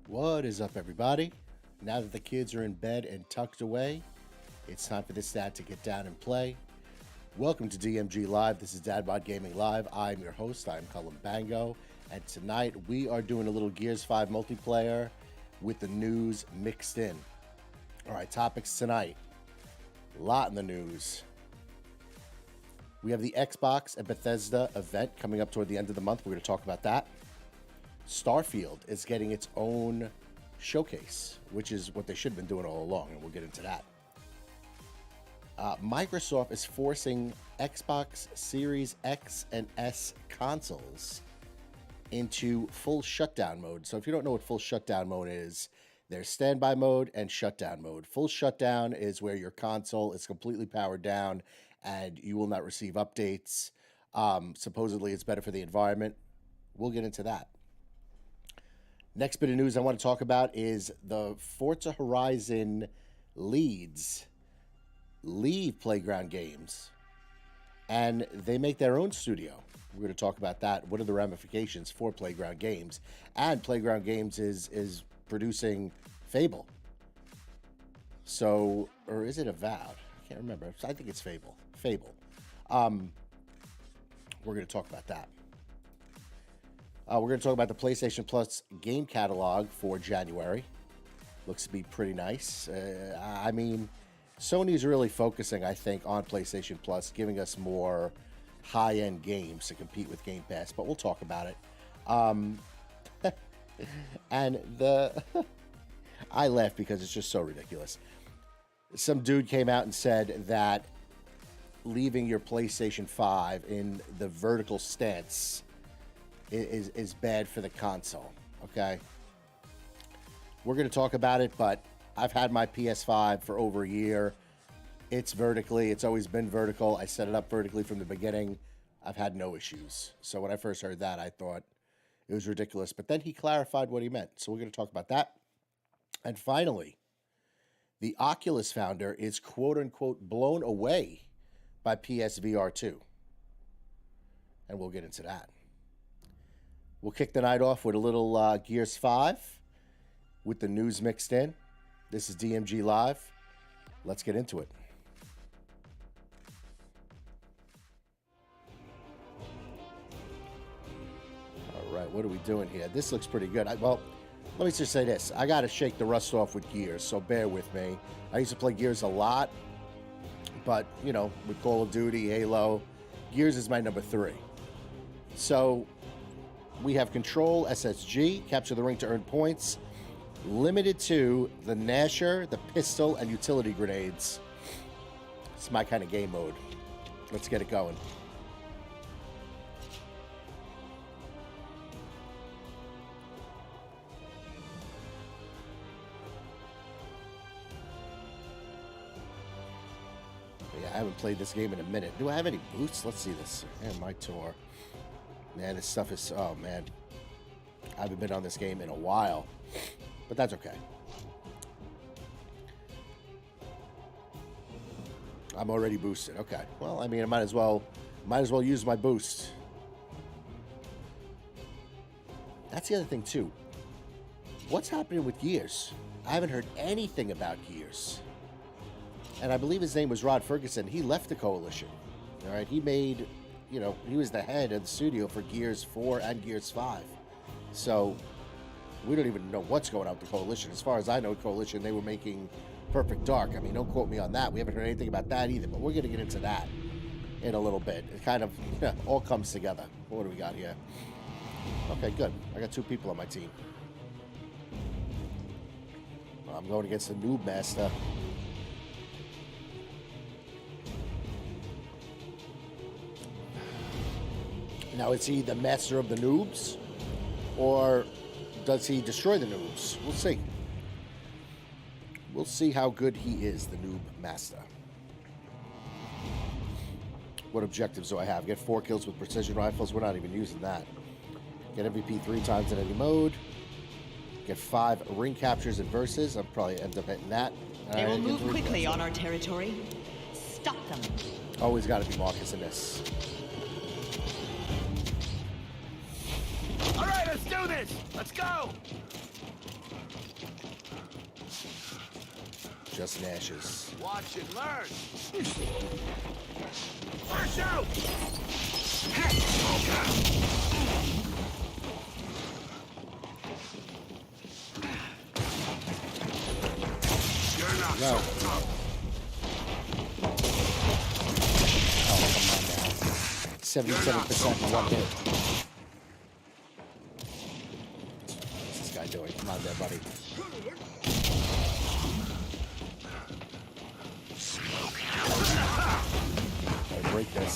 What is up, everybody? Now that the kids are in bed and tucked away, it's time for this dad to get down and play. Welcome to DMG Live. This is Dadbod Gaming Live. I'm your host. I'm Cullen Bango, and tonight we are doing a little Gears 5 multiplayer with the news mixed in. All right, topics tonight. A lot in the news. We have the Xbox and Bethesda Event coming up toward the end of the month. We're going to talk about that. Starfield is getting its own showcase, which is what they should have been doing all along, and we'll get into that. Microsoft is forcing Xbox Series X and S consoles into full shutdown mode. So if you don't know what full shutdown mode is, there's standby mode and shutdown mode. Full shutdown is where your console is completely powered down and you will not receive updates. Supposedly it's better for the environment. We'll get into that. Next bit of news I want to talk about is the Forza Horizon leads leave Playground Games and they make their own studio. We're going to talk about that. What are the ramifications for Playground Games? And Playground Games is producing Fable. So, or is it Avowed? I can't remember. I think it's Fable. Fable. We're going to talk about that. We're going to talk about the PlayStation Plus game catalog for January. Looks to be pretty nice. I mean, Sony's really focusing, I think, on PlayStation Plus, giving us more high-end games to compete with Game Pass, but we'll talk about it. And I laugh because it's just so ridiculous. Some dude came out and said that leaving your PlayStation 5 in the vertical stance is bad for the console, okay? We're going to talk about it, but I've had my PS5 for over a year. It's vertically. It's always been vertical. I set it up vertically from the beginning. I've had no issues. So when I first heard that, I thought it was ridiculous. But then he clarified what he meant. So we're going to talk about that. And finally, the Oculus founder is quote-unquote blown away by PSVR 2. And we'll get into that. We'll kick the night off with a little Gears 5 with the news mixed in. This is DMG Live. Let's get into it. All right, what are we doing here? This looks pretty good. Well, let me just say this. I got to shake the rust off with Gears, so bear with me. I used to play Gears a lot, but, you know, with Call of Duty, Halo, Gears is my number 3. So we have Control, SSG, capture the ring to earn points, limited to the Gnasher, the pistol, and utility grenades. It's my kind of game mode. Let's get it going. Yeah, I haven't played this game in a minute. Do I have any boots? Let's see this. And my tour. Man, this stuff is... Oh, man. I haven't been on this game in a while. But that's okay. I'm already boosted. Okay. Well, I mean, I might as well use my boost. That's the other thing, too. What's happening with Gears? I haven't heard anything about Gears. And I believe his name was Rod Ferguson. He left the Coalition. All right. He made... You know, he was the head of the studio for Gears 4 and Gears 5. So, we don't even know what's going on with the Coalition. As far as I know, Coalition, they were making Perfect Dark. I mean, don't quote me on that. We haven't heard anything about that either, but we're going to get into that in a little bit. It kind of all comes together. What do we got here? Okay, good. I got 2 people on my team. I'm going against the Noob Master. Now, is he the master of the noobs? Or does he destroy the noobs? We'll see. We'll see how good he is, the noob master. What objectives do I have? Get 4 kills with precision rifles. We're not even using that. Get MVP 3 times in any mode. Get 5 ring captures and versus. I'll probably end up hitting that. They will move quickly on our territory. Stop them. Always got to be Marcus in this. All right, let's do this. Let's go. Just Nash's. Watch and learn. Watch out! You're not No. so tough. Oh, come on now. 77% in one hit. What's this guy doing? Come on there, buddy. Gotta break this.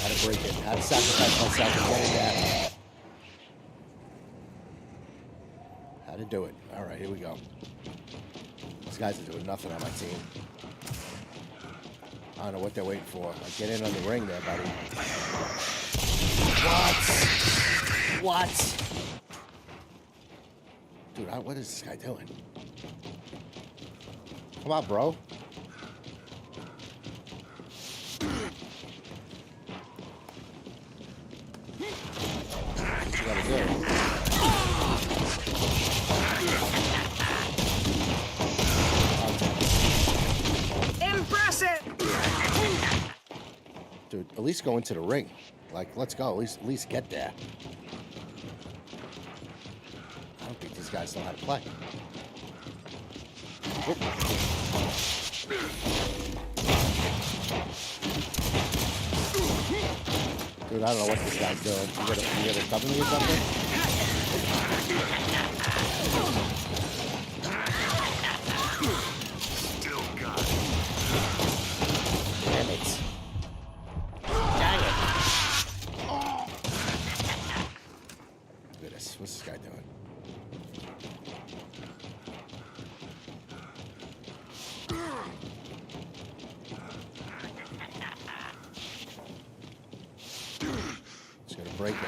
How to break it. How to sacrifice myself and get in there. How to do it. Alright, here we go. These guys are doing nothing on my team. I don't know what they're waiting for. Like, get in on the ring there, buddy. What? Dude, what is this guy doing? Come on, bro. What you gotta do? Impressive! Dude, at least go into the ring. Like, let's go. At least get there. I don't think these guys know how to play. Whoop. Dude, I don't know what this guy's doing. You gonna cover me or something? Still got it. Damn it. Dang it. Look at this. What's this guy doing? Just gonna break it.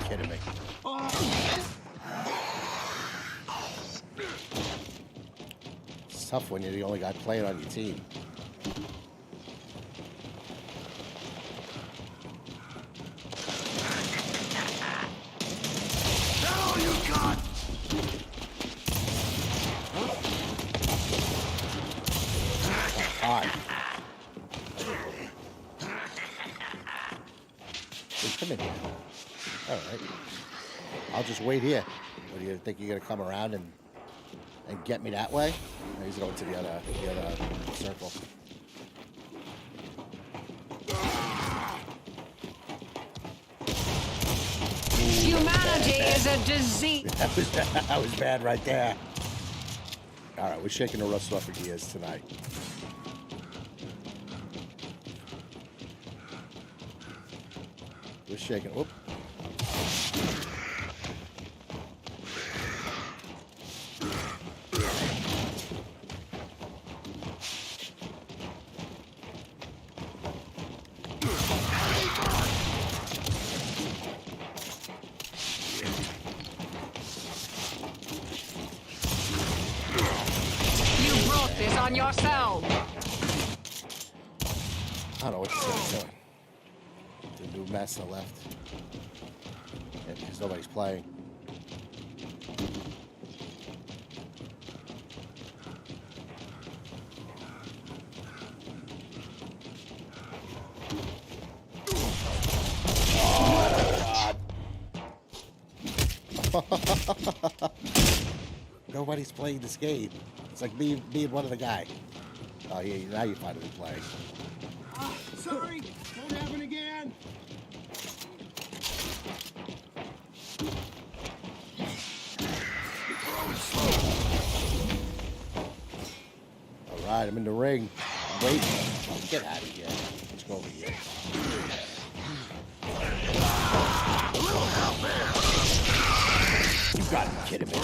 Kidding me. It's tough when you're the only guy playing on your team. All you got. Hard. Dude, come in here. All right. I'll just wait here. What do you think you're gonna come around and get me that way? No, he's going to the other circle. Humanity is a disease. That was bad right there. All right, we're shaking the rust off of gears tonight. We're shaking. Whoop. You brought this on yourself. I don't know what this guy's doing. The new master left. Yeah, because nobody's playing. Nobody's playing this game. It's like me and one other guy. Oh yeah, now you're finally playing. Sorry, won't happen again. All right, I'm in the ring. Wait, get out of here. Let's go over here. You gotta be kidding me.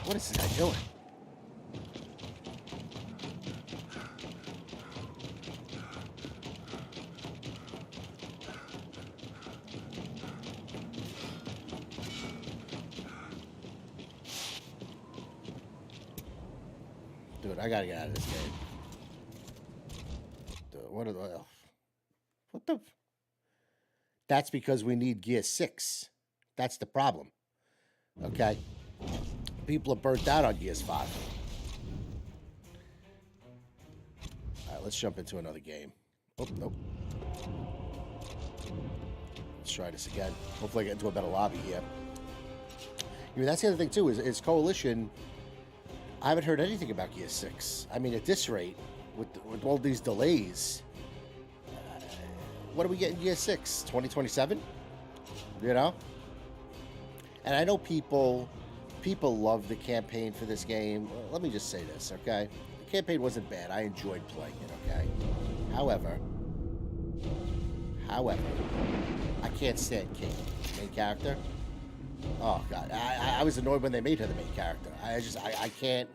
What is this guy doing? Dude, I gotta get out of this game. Dude, what are the... What the... That's because we need Gear 6. That's the problem. Okay? People are burnt out on Gears 5. Alright, let's jump into another game. Oh, nope. Let's try this again. Hopefully I get into a better lobby here. I mean, that's the other thing, too, is Coalition... I haven't heard anything about Gear 6. I mean, at this rate, with all these delays, what are we getting Gear 6? 2027? You know? And I know people love the campaign for this game. Well, let me just say this, okay? The campaign wasn't bad. I enjoyed playing it, okay? However, I can't stand Kate, the main character. Oh, God. I was annoyed when they made her the main character. I can't...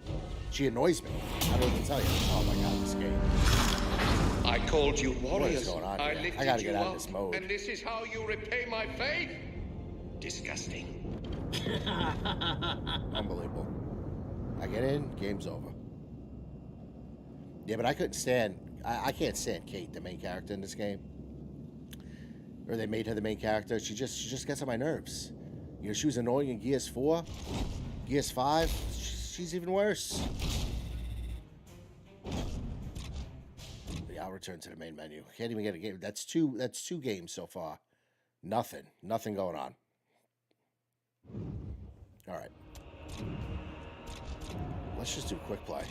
She annoys me. I don't even tell you. Oh, my God, this game. I called you What warriors. is going on I here? lifted I gotta you get out of up, this mode. and this is how you repay my faith? Disgusting. Unbelievable. I get in, game's over. Yeah, but I couldn't stand... I can't stand Kate, the main character in this game. Or they made her the main character. She just gets on my nerves. You know, she was annoying in Gears 4. Gears 5, she's even worse. Yeah, I'll return to the main menu. Can't even get a game. That's two games so far. Nothing going on. All right. Let's just do quick play.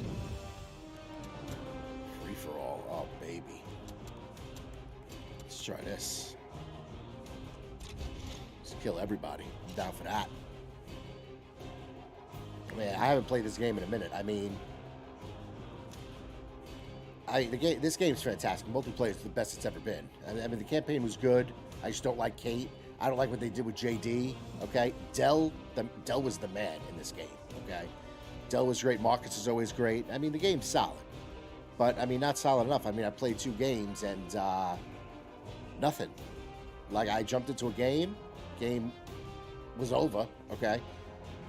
Free for all. Oh, baby. Let's try this. Let's kill everybody. I'm down for that. Man, I haven't played this game in a minute. I mean, this game's fantastic. Multiplayer is the best it's ever been. I mean, the campaign was good. I just don't like Kate. I don't like what they did with JD. Okay, Dell was the man in this game. Okay, Dell was great. Marcus is always great. I mean, the game's solid, but I mean, not solid enough. I mean, I played 2 games and nothing. Like, I jumped into a game was over. Okay.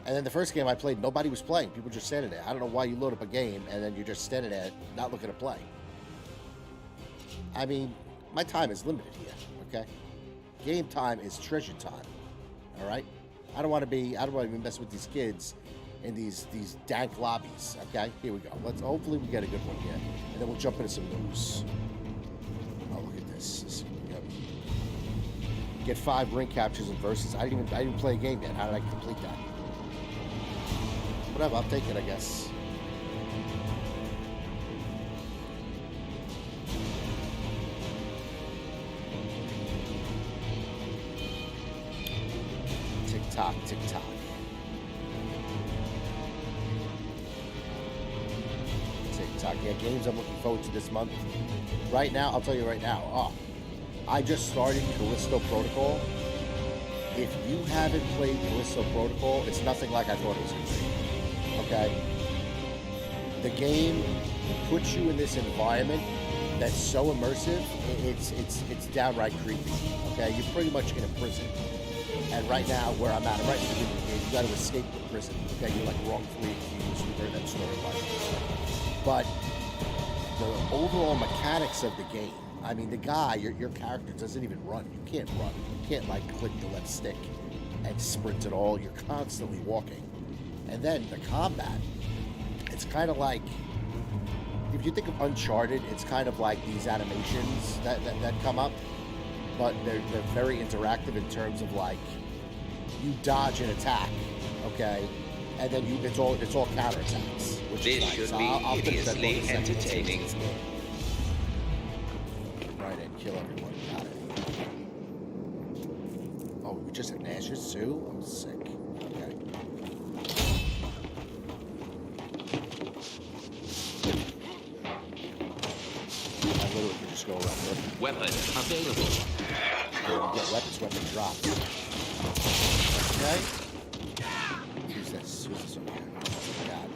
And then the first game I played, nobody was playing. People just standing there. I don't know why you load up a game and then you're just standing there not looking to play. I mean, my time is limited here, okay? Game time is treasure time, all right? I don't want to mess with these kids in these dank lobbies, okay? Here we go. Hopefully we get a good one here. And then we'll jump into some news. Oh, look at this. Get 5 ring captures and versus. I didn't play a game yet. How did I complete that? Whatever, I'll take it, I guess. Tick-tock, tick-tock. Tick-tock. Yeah, games I'm looking forward to this month. Right now, I'll tell you right now. I just started Callisto Protocol. If you haven't played Callisto Protocol, it's nothing like I thought it was going to be. Okay, the game puts you in this environment that's so immersive. It's downright creepy. Okay, you're pretty much in a prison, and right now where I'm at, right in the beginning of the game, you got to escape the prison. Okay, you're like wrongfully accused. You heard that story, but the overall mechanics of the game. I mean, the guy, your character doesn't even run. You can't run. You can't like click the left stick and sprint at all. You're constantly walking. And then the combat, it's kind of like, if you think of Uncharted, it's kind of like these animations that come up, but they're very interactive in terms of like, you dodge an attack, okay, and then it's all counterattacks. Which This is nice. should So be I'll finish that hideously one in a second. entertaining. Right in, kill everyone. Got it. Oh, we just had Nash's too? I'm sick. Okay. I literally can just go around looking. Weapon available. Get weapon dropped. Okay. Who's this? Who's this over here? Oh, God.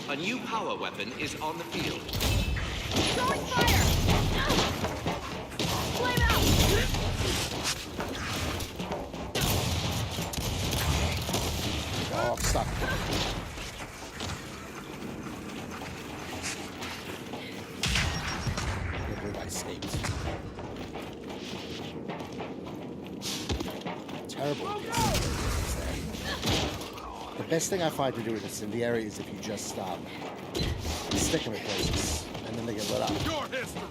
A new power weapon is on the field. Throwing fire! Flame out! terrible with incendiary. The best thing I find to do with incendiary is if you just stick them in places, and then they get lit up. Your history.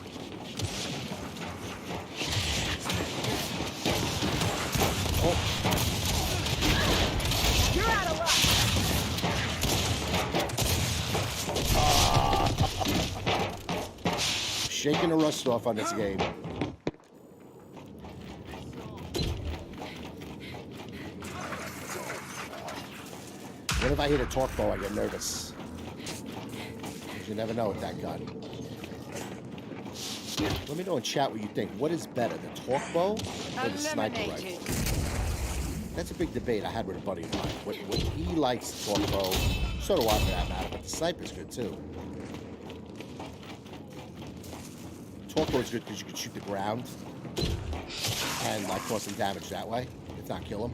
Oh. You're out of luck. Shaking the rust off on this game. What if I hit a torque bow? I get nervous. You never know with that gun. Let me know in chat what you think. What is better, the torque bow or the sniper rifle? That's a big debate I had with a buddy of mine. What he likes the torque bow, so do I for that matter, but the sniper's good too. Torque bow is good because you can shoot the ground and like cause some damage that way, if not kill him.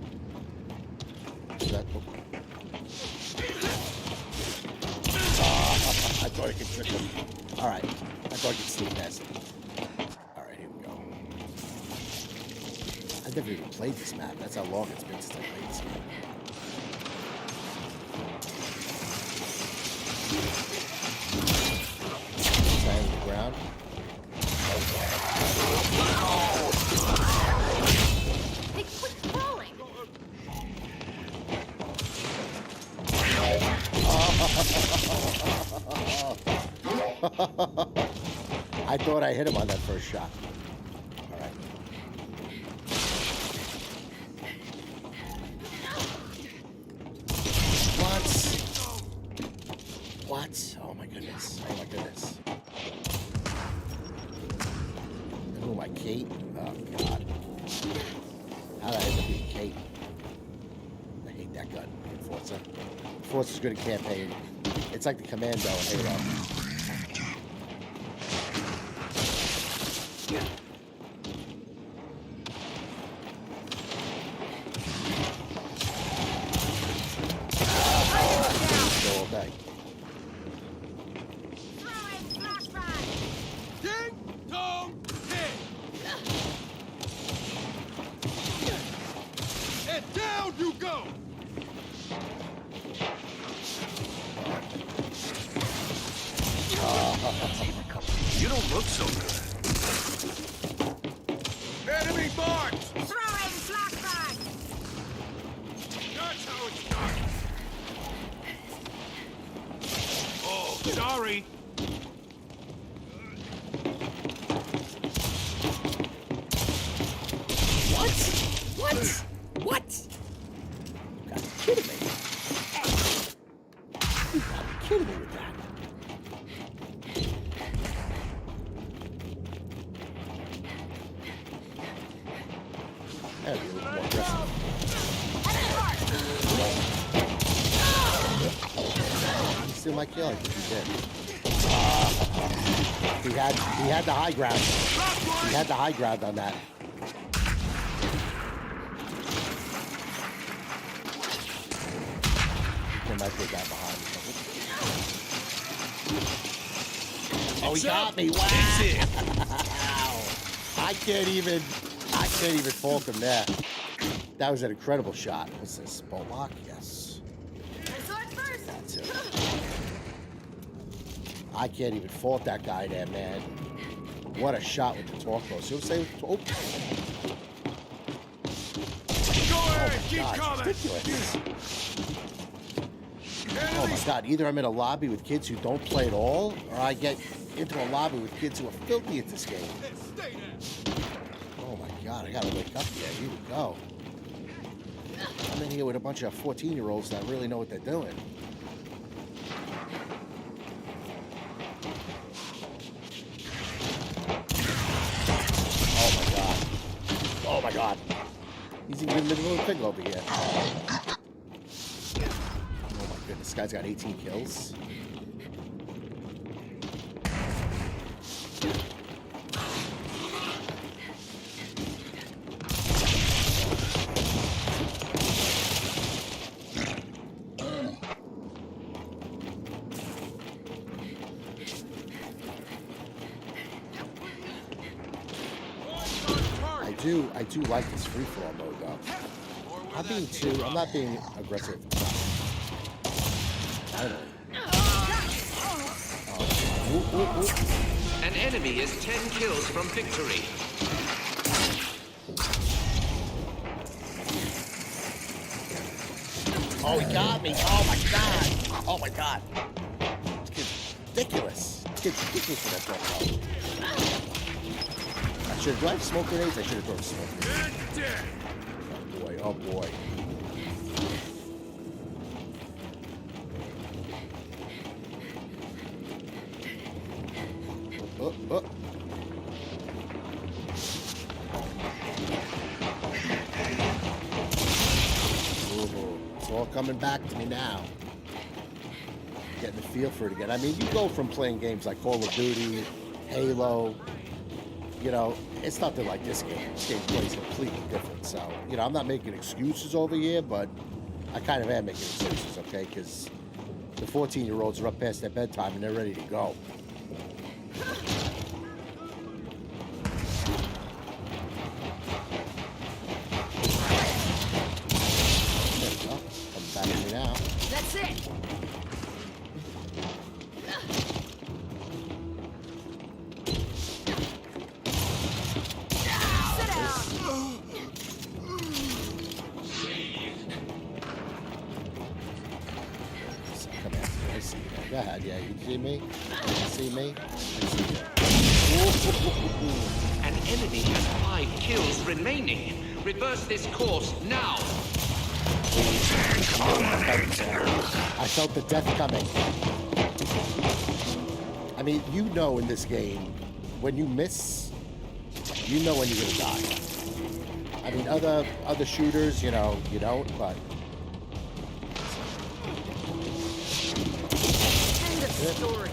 So that, I thought I could trick him. Alright. I thought I could sneak past him. Alright, here we go. I've never even played this map. That's how long it's been since I played this game. Stand on the ground. Hey, quit falling. I thought I hit him on that first shot. All right. What? Oh my goodness. Oh my goodness. Oh, my Kate. Oh God. How did I end up being Kate? I hate that gun in Forza. Forza's good at campaign. It's like the Commando in Halo. Go all day. Ding dong hit. And down you go. You don't look so good. Enemy marked. Throw in flashbang. That's how it's done. Oh, sorry. What? You gotta be kidding me. You gotta be kidding me with that. That'd be a little more aggressive. Steal my kill, I think he did. He had the high ground. He had the high ground on that. He might put that behind me. Oh, he got me! Wow! I can't even fault him there. That was an incredible shot. What's this? Bolt lock? Yes. That's it. I can't even fault that guy there, man. What a shot with the torque bow. See what I'm saying? Oh. Go ahead, keep God, coming. it's ridiculous. Oh my God, either I'm in a lobby with kids who don't play at all, or I get into a lobby with kids who are filthy at this game. Stay there. Oh my God, I gotta wake up here. Here we go. I'm in here with a bunch of 14-year-olds that really know what they're doing. Oh my God. Oh my God. He's even in the middle of the thing over here. Oh my goodness, this guy's got 18 kills. I do like this free-for-all mode though. I'm not being aggressive. Finally. Ooh, ooh, ooh. An enemy is 10 kills from victory. Oh, he got me. Oh, my God. Oh, my God. This kid's ridiculous. This kid's ridiculous for that throw. Do I have smoke grenades? I should have thrown smoke grenades. Oh, boy. Oh, boy. Oh. It's all coming back to me now. Getting the feel for it again. I mean, you go from playing games like Call of Duty, Halo, you know, it's nothing like this game. This game plays completely different. So, you know, I'm not making excuses over here, but I kind of am making excuses, okay? Because the 14-year-olds are up past their bedtime and they're ready to go. Now. That's it. Sit down. Come here. I see you. Go ahead. Yeah, you see me? You see me? I see you. An enemy has 5 kills remaining. Reverse this course now. I felt the death coming. I mean, you know in this game, when you miss, you know when you're gonna die. I mean, other shooters, you know, you don't, but... End of story.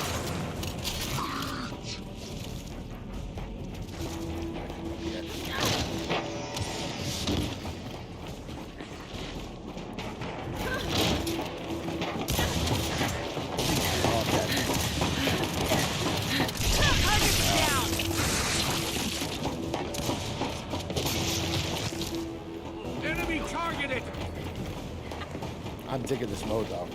I'm digging this mode, though.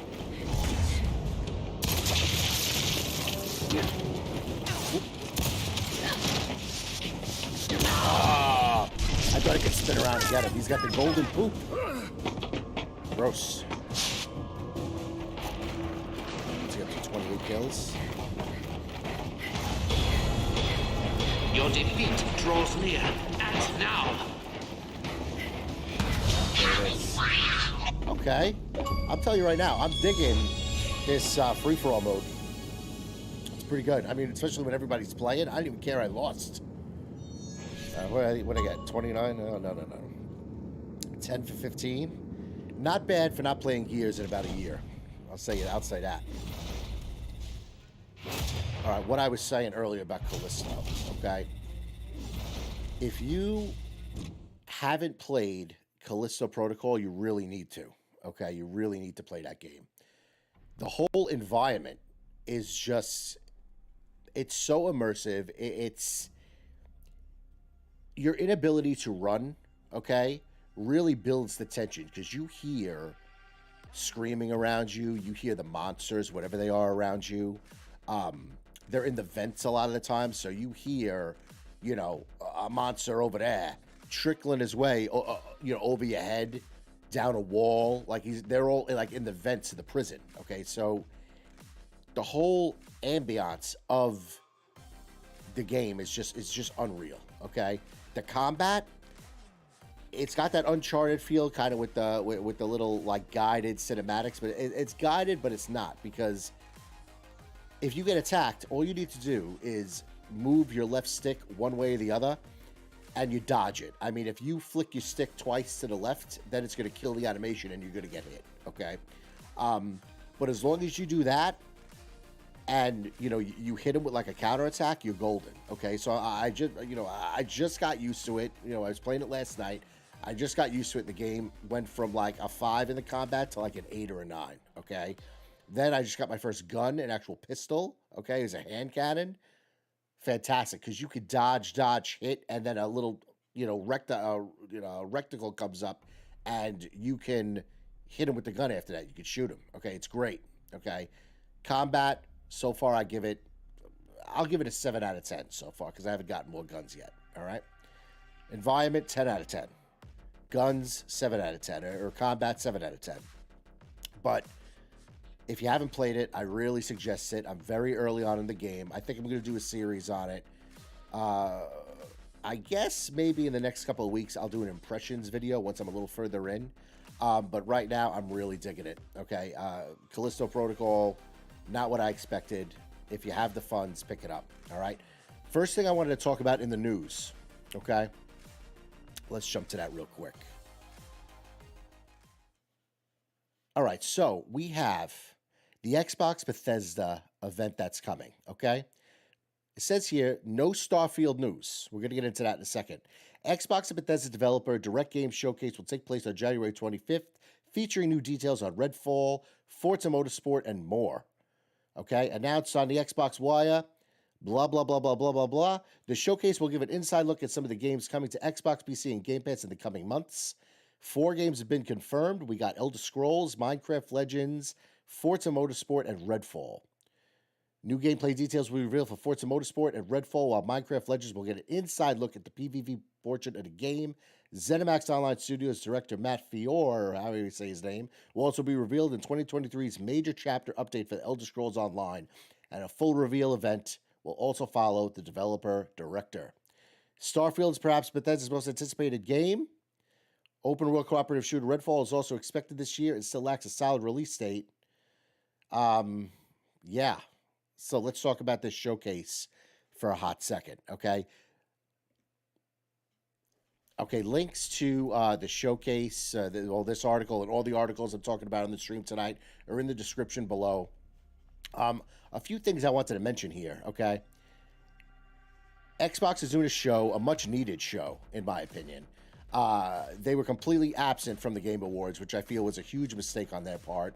Ah, I thought I could spin around and get him. He's got the golden poop. Gross. Let's get to 28 kills. Your defeat draws near. Act now. There it is. Okay. I'll tell you right now, I'm digging this free-for-all mode. It's pretty good. I mean, especially when everybody's playing. I didn't even care I lost. What I get? 29? Oh, no. 10 for 15. Not bad for not playing Gears in about a year. I'll say it outside that. All right, what I was saying earlier about Callisto, okay? If you haven't played Callisto Protocol, you really need to. Okay, you really need to play that game. The whole environment is just, it's so immersive. It's your inability to run, okay, really builds the tension because you hear screaming around you. You hear the monsters, whatever they are around you. They're in the vents a lot of the time, so you hear, you know, a monster over there trickling his way, you know, over your head, down a wall. Like they're all like in the vents of the prison. Okay, so the whole ambiance of the game is just unreal. Okay, the combat, it's got that Uncharted feel, kind of with the little like guided cinematics, but it's guided, but it's not, because if you get attacked, all you need to do is move your left stick one way or the other, and you dodge it. I mean, if you flick your stick twice to the left, then it's going to kill the animation and you're going to get hit, okay? But as long as you do that, and, you know, you hit him with like a counterattack, you're golden, okay? So I just got used to it. You know, I was playing it last night. I just got used to it. The game went from like a 5 in the combat to like an 8 or a 9, okay? Then I just got my first gun, an actual pistol, okay? It's a hand cannon. Fantastic, because you could dodge, hit, and then a little, you know, rectangle comes up, and you can hit him with the gun after that. You can shoot him. Okay, it's great. Okay, combat so far, I'll give it a 7 out of 10 so far because I haven't gotten more guns yet. All right, environment 10 out of 10, guns 7 out of 10, or combat 7 out of 10. But if you haven't played it, I really suggest it. I'm very early on in the game. I think I'm going to do a series on it. I guess maybe in the next couple of weeks I'll do an impressions video once I'm a little further in. But right now I'm really digging it. Okay, Callisto Protocol, not what I expected. If you have the funds, pick it up. All right. First thing I wanted to talk about in the news. Okay, let's jump to that real quick. All right, so we have the Xbox Bethesda event that's coming. Okay. It says here, no Starfield news. We're going to get into that in a second. Xbox and Bethesda developer Direct Game Showcase will take place on January 25th, featuring new details on Redfall, Forza Motorsport, and more. Okay, announced on the Xbox Wire, blah, blah, blah, blah, blah, blah, blah. The showcase will give an inside look at some of the games coming to Xbox, PC, and Game Pass in the coming months. 4 games have been confirmed. We got Elder Scrolls, Minecraft Legends, Forza Motorsport, and Redfall. New gameplay details will be revealed for Forza Motorsport and Redfall, while Minecraft Legends will get an inside look at the PvP portion of the game. ZeniMax Online Studios director Matt Fior, or however you say his name, will also be revealed in 2023's major chapter update for the Elder Scrolls Online, and a full reveal event will also follow the developer director. Starfield is perhaps Bethesda's most anticipated game. Open world cooperative shooter Redfall is also expected this year and still lacks a solid release date. Yeah. So let's talk about this showcase for a hot second, okay? Okay, links to the showcase, this article and all the articles I'm talking about on the stream tonight are in the description below. A few things I wanted to mention here, okay? Xbox is doing a show, a much-needed show, in my opinion. They were completely absent from the Game Awards, which I feel was a huge mistake on their part.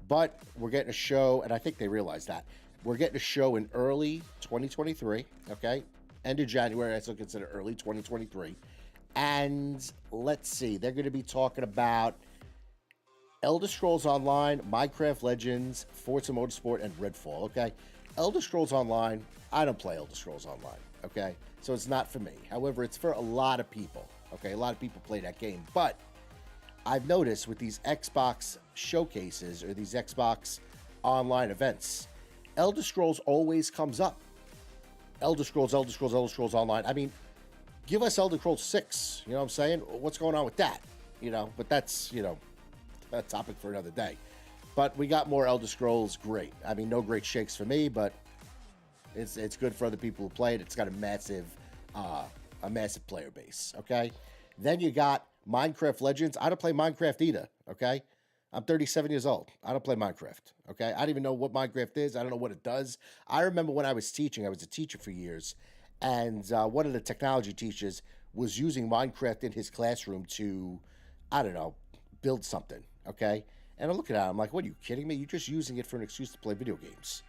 But we're getting a show, and I think they realized that. We're getting a show in early 2023, okay? End of January, I still consider early 2023. And let's see, they're going to be talking about Elder Scrolls Online, Minecraft Legends, Forza Motorsport, and Redfall, okay? Elder Scrolls Online, I don't play Elder Scrolls Online, okay? So it's not for me. However, it's for a lot of people, okay? A lot of people play that game. But I've noticed with these Xbox showcases or these Xbox online events, Elder Scrolls always comes up. Elder Scrolls Online. I mean, give us Elder Scrolls 6. You know what I'm saying? What's going on with that? You know, but that's, you know, a topic for another day. But we got more Elder Scrolls. Great. I mean, no great shakes for me, but it's good for other people who play it. It's got a massive player base. Okay. Then you got Minecraft Legends. I don't play Minecraft either. Okay. I'm 37 years old. I don't play Minecraft, okay? I don't even know what Minecraft is. I don't know what it does. I remember when I was teaching, I was a teacher for years, and one of the technology teachers was using Minecraft in his classroom to, I don't know, build something, okay? And I'm looking at him, I'm like, what, are you kidding me? You're just using it for an excuse to play video games.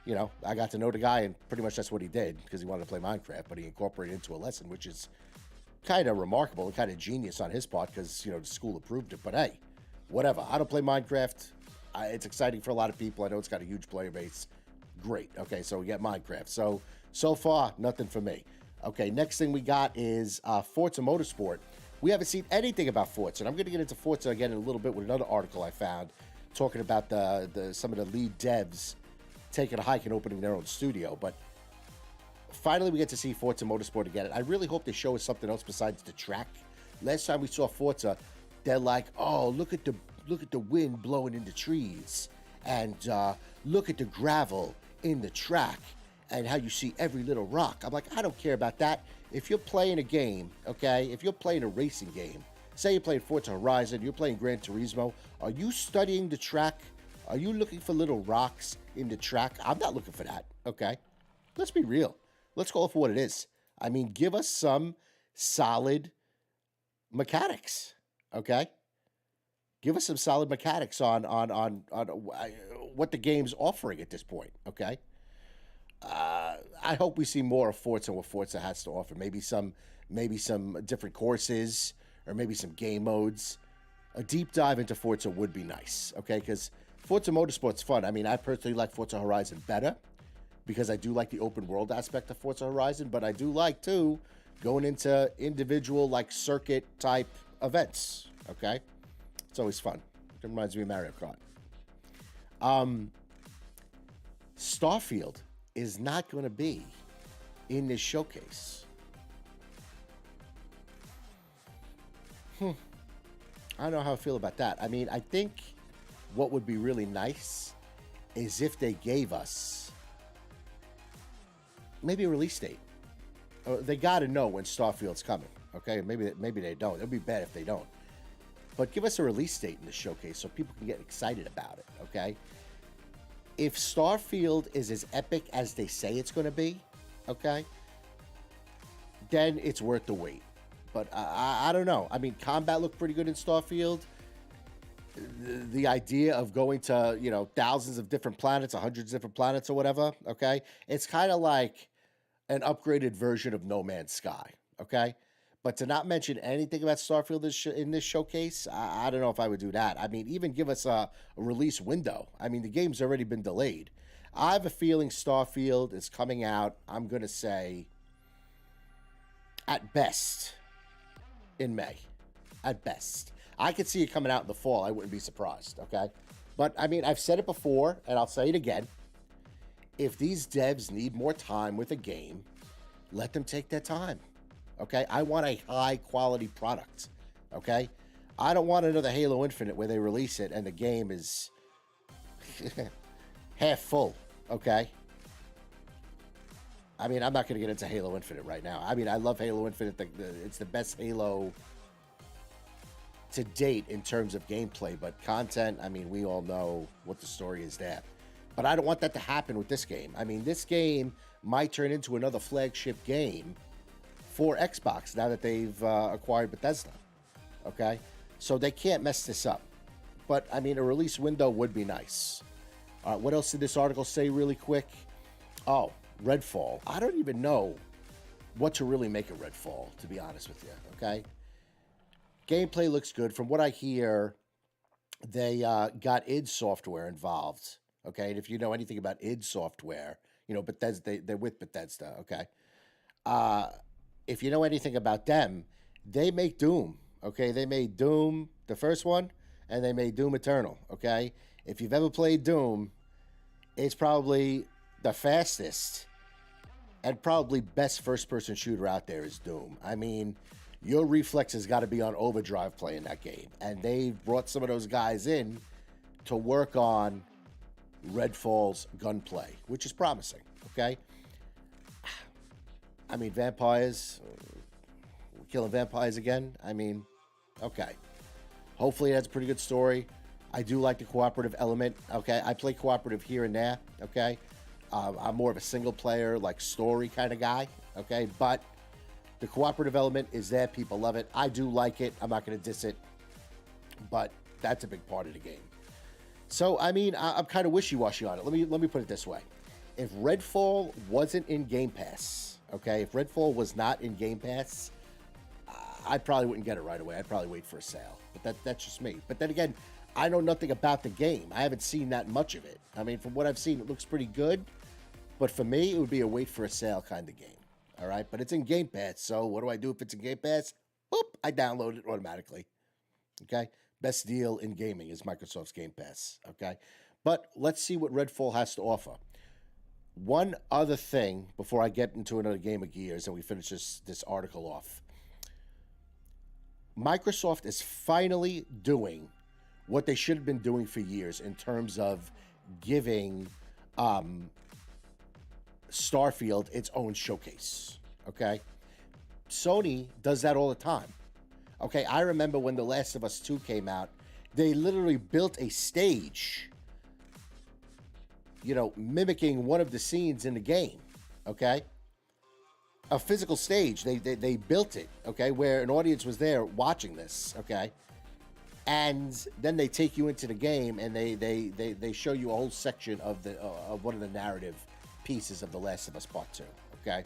You know, I got to know the guy, and pretty much that's what he did, because he wanted to play Minecraft, but he incorporated it into a lesson, which is kind of remarkable and kind of genius on his part, because, you know, the school approved it, but hey, whatever. I don't play Minecraft. It's exciting for a lot of people. I know it's got a huge player base. Great. Okay, so we get Minecraft. So far, nothing for me. Okay, next thing we got is Forza Motorsport. We haven't seen anything about Forza, and I'm going to get into Forza again in a little bit with another article I found talking about some of the lead devs taking a hike and opening their own studio. But finally, we get to see Forza Motorsport again. And I really hope they show us something else besides the track. Last time we saw Forza, they're like, oh, look at the wind blowing in the trees, and look at the gravel in the track, and how you see every little rock. I'm like, I don't care about that. If you're playing a game, okay, if you're playing a racing game, say you're playing Forza Horizon, you're playing Gran Turismo, are you studying the track? Are you looking for little rocks in the track? I'm not looking for that, okay? Let's be real. Let's call it for what it is. I mean, give us some solid mechanics. Okay, give us some solid mechanics on what the game's offering at this point. Okay, I hope we see more of Forza and what Forza has to offer. Maybe some different courses, or maybe some game modes. a deep dive into Forza would be nice, okay? Because Forza Motorsport's fun. I mean, I personally like Forza Horizon better because I do like the open world aspect of Forza Horizon, but I do like, too, going into individual, like, circuit-type events, okay? It's always fun. It reminds me of Mario Kart. Starfield is not going to be in this showcase. I don't know how I feel about that. I mean, I think what would be really nice is if they gave us maybe a release date. They got to know when Starfield's coming, okay? Maybe they don't. It'd be bad if they don't. But give us a release date in the showcase so people can get excited about it, okay? If Starfield is as epic as they say it's going to be, okay, then it's worth the wait. But I don't know. I mean, combat looked pretty good in Starfield. The idea of going to, you know, thousands of different planets, hundreds of different planets or whatever, okay? It's kind of like an upgraded version of No Man's Sky, okay? But to not mention anything about Starfield in this showcase, I don't know if I would do that. I mean, even give us a release window. I mean, the game's already been delayed. I have a feeling Starfield is coming out, I'm going to say, at best, in May. At best. I could see it coming out in the fall. I wouldn't be surprised, okay? But, I mean, I've said it before, and I'll say it again. If these devs need more time with a game, let them take their time. Okay, I want a high-quality product, okay? I don't want another Halo Infinite where they release it and the game is half full, okay? I mean, I'm not going to get into Halo Infinite right now. I mean, I love Halo Infinite. It's the best Halo to date in terms of gameplay, but content, I mean, we all know what the story is there. But I don't want that to happen with this game. I mean, this game might turn into another flagship game for Xbox now that they've acquired Bethesda, okay? So they can't mess this up. But, I mean, a release window would be nice. What else did this article say really quick? Oh, Redfall. I don't even know what to really make of Redfall, to be honest with you, okay? Gameplay looks good. From what I hear, they got id Software involved, okay? And if you know anything about id Software, you know, Bethesda, they're with Bethesda, okay? If you know anything about them, they make Doom, okay? They made Doom, the first one, and they made Doom Eternal, okay? If you've ever played Doom, it's probably the fastest and probably best first-person shooter out there is Doom. I mean, your reflexes got to be on overdrive playing that game. And they brought some of those guys in to work on Redfall's gunplay, which is promising, okay? I mean, vampires, killing vampires again. I mean, okay. Hopefully that's a pretty good story. I do like the cooperative element, okay? I play cooperative here and there, okay? I'm more of a single player, like story kind of guy, okay? But the cooperative element is there. People love it. I do like it. I'm not going to diss it, but that's a big part of the game. So, I mean, I'm kind of wishy-washy on it. Let me put it this way. If Redfall wasn't in Game Pass, okay, if Redfall was not in Game Pass, I probably wouldn't get it right away. I'd probably wait for a sale. But that's just me. But then again, I know nothing about the game. I haven't seen that much of it. I mean, from what I've seen, it looks pretty good. But for me, it would be a wait for a sale kind of game. All right? But it's in Game Pass. So what do I do if it's in Game Pass? Boop, I download it automatically. Okay? Best deal in gaming is Microsoft's Game Pass. Okay? But let's see what Redfall has to offer. One other thing before I get into another game of Gears and we finish this article off. Microsoft is finally doing what they should have been doing for years in terms of giving Starfield its own showcase, okay? Sony does that all the time. Okay, I remember when The Last of Us 2 came out, they literally built a stage, you know, mimicking one of the scenes in the game, okay? A physical stage. They built it, okay, where an audience was there watching this, okay? And then they take you into the game and they show you a whole section of one of the narrative pieces of The Last of Us Part 2, okay?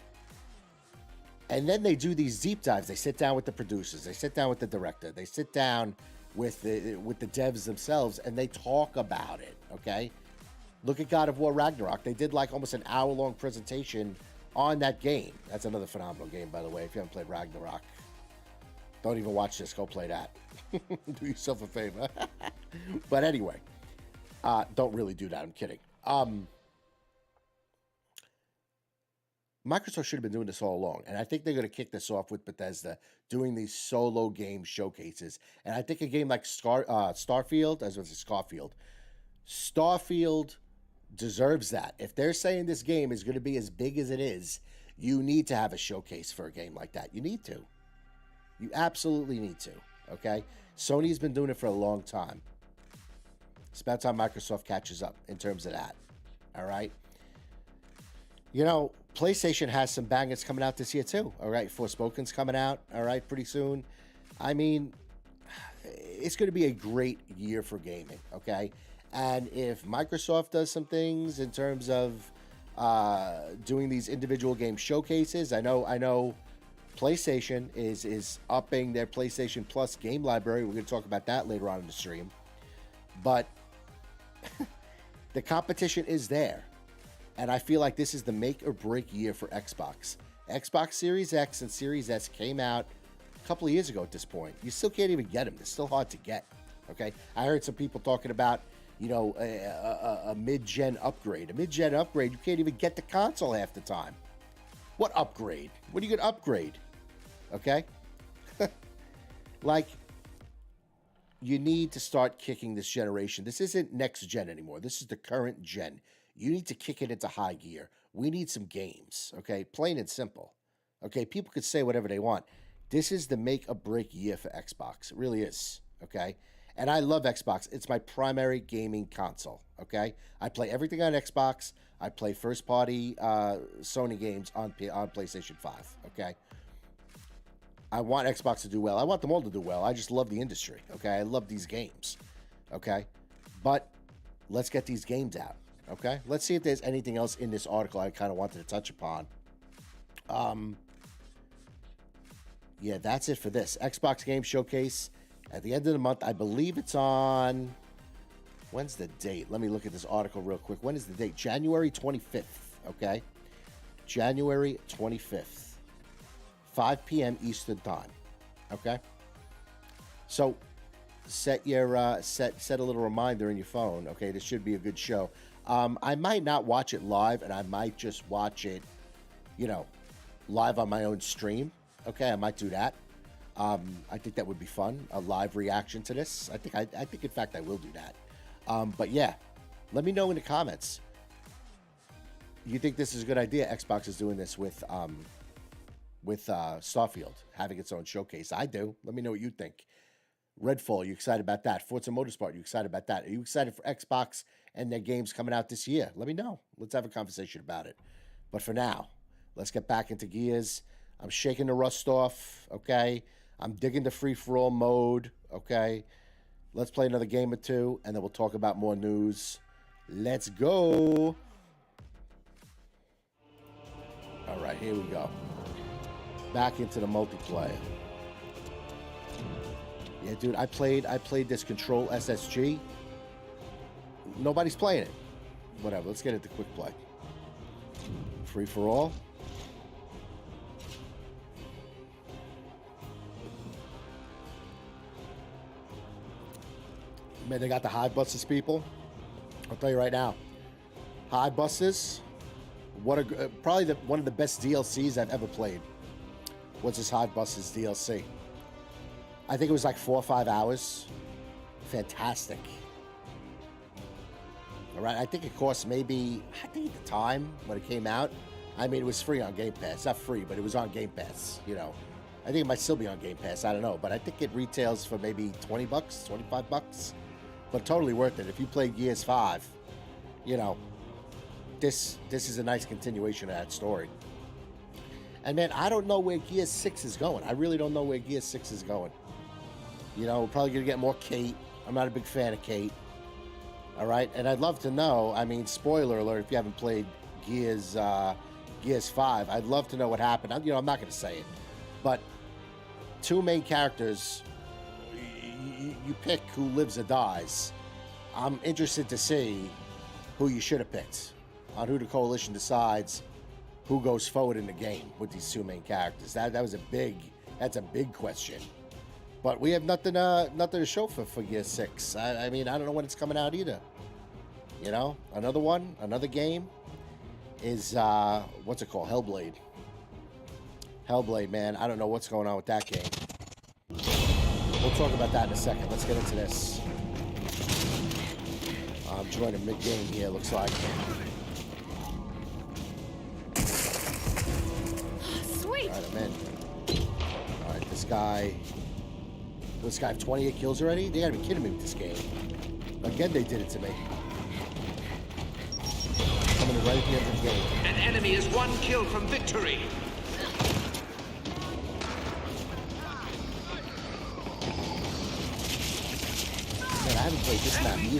And then they do these deep dives. They sit down with the producers. They sit down with the director. They sit down with the devs themselves, and they talk about it. Okay, look at God of War Ragnarok. They did like almost an hour-long presentation on that game. That's another phenomenal game, by the way. If you haven't played Ragnarok, don't even watch this. Go play that. Do yourself a favor. But anyway, don't really do that. I'm kidding. Microsoft should have been doing this all along, and I think they're going to kick this off with Bethesda doing these solo game showcases. And I think a game like Starfield, as well as Starfield deserves that. If they're saying this game is going to be as big as it is, you need to have a showcase for a game like that. You need to. You absolutely need to, okay? Sony's been doing it for a long time. It's about time Microsoft catches up in terms of that, all right? You know, PlayStation has some bangers coming out this year too, all right? Forspoken's coming out, all right, pretty soon. I mean, it's going to be a great year for gaming, okay? And if Microsoft does some things in terms of doing these individual game showcases, I know PlayStation is upping their PlayStation Plus game library. We're going to talk about that later on in the stream. But the competition is there. And I feel like this is the make or break year for Xbox. Xbox Series X and Series S came out a couple of years ago at this point. You still can't even get them. They're still hard to get. Okay? I heard some people talking about, you know, a mid-gen upgrade. A mid-gen upgrade, you can't even get the console half the time. What upgrade? What are you going to upgrade? Okay? Like, you need to start kicking this generation. This isn't next gen anymore. This is the current gen. You need to kick it into high gear. We need some games, okay? Plain and simple. Okay, people could say whatever they want. This is the make or break year for Xbox. It really is, okay? And I love Xbox. It's my primary gaming console, okay? I play everything on Xbox. I play first-party Sony games on PlayStation 5, okay? I want Xbox to do well. I want them all to do well. I just love the industry, okay? I love these games, okay? But let's get these games out, okay? Let's see if there's anything else in this article I kind of wanted to touch upon. Yeah, that's it for this. Xbox Game Showcase at the end of the month. I believe it's on... When's the date? Let me look at this article real quick. When is the date? January 25th, okay? January 25th. 5 p.m. Eastern Time, okay? So set your set a little reminder in your phone, okay? This should be a good show. I might not watch it live, and I might just watch it, you know, live on my own stream, okay? I might do that. I think that would be fun, a live reaction to this. I think in fact I will do that. But yeah, let me know in the comments. You think this is a good idea? Xbox is doing this with Starfield, having its own showcase. I do. Let me know what you think. Redfall, you excited about that? Forza Motorsport, you excited about that? Are you excited for Xbox and their games coming out this year? Let me know. Let's have a conversation about it. But for now, let's get back into Gears. I'm shaking the rust off, okay? I'm digging the free-for-all mode, okay? Let's play another game or two, and then we'll talk about more news. Let's go. All right, here we go. Back into the multiplayer. Yeah, dude, I played this Control SSG. Nobody's playing it. Whatever, let's get into quick play. Free for all. Man, they got the high buses, people. I'll tell you right now. High buses. Probably one of the best DLCs I've ever played. Was this High Buses DLC. I think it was like 4 or 5 hours. Fantastic. All right, I think it cost maybe, I think at the time when it came out, I mean, it was free on Game Pass. Not free, but it was on Game Pass, you know. I think it might still be on Game Pass, I don't know. But I think it retails for maybe $20, $25. But totally worth it. If you play Gears 5, you know, this is a nice continuation of that story. And man, I don't know where Gears 6 is going. I really don't know where Gears 6 is going. You know, we're probably going to get more Kate. I'm not a big fan of Kate. All right? And I'd love to know, I mean, spoiler alert, if you haven't played Gears 5, I'd love to know what happened. You know, I'm not going to say it. But two main characters, you pick who lives or dies, I'm interested to see who you should have picked, on who the coalition decides who goes forward in the game with these two main characters. That's a big question. But we have nothing to show for Gear 6. I mean, I don't know when it's coming out either. You know, another game is what's it called? Hellblade. Hellblade, man. I don't know what's going on with that game. We'll talk about that in a second. Let's get into this. I'm joining mid-game here, looks like. Sweet. Alright, I'm in. Alright, this guy have 28 kills already? They gotta be kidding me with this game. Again, they did it to me. Coming right at the end of the game. An enemy is 1 kill from victory. Man, I haven't played this map either.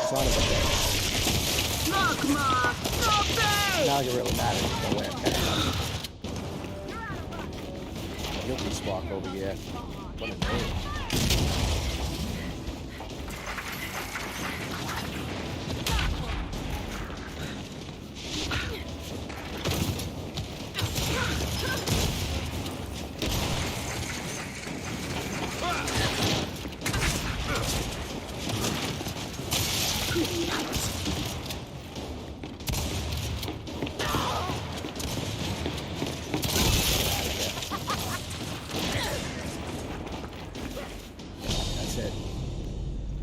Son of a bitch. Now I get really mad at him. No way I'm catching up. Guilty spark over here. What a name.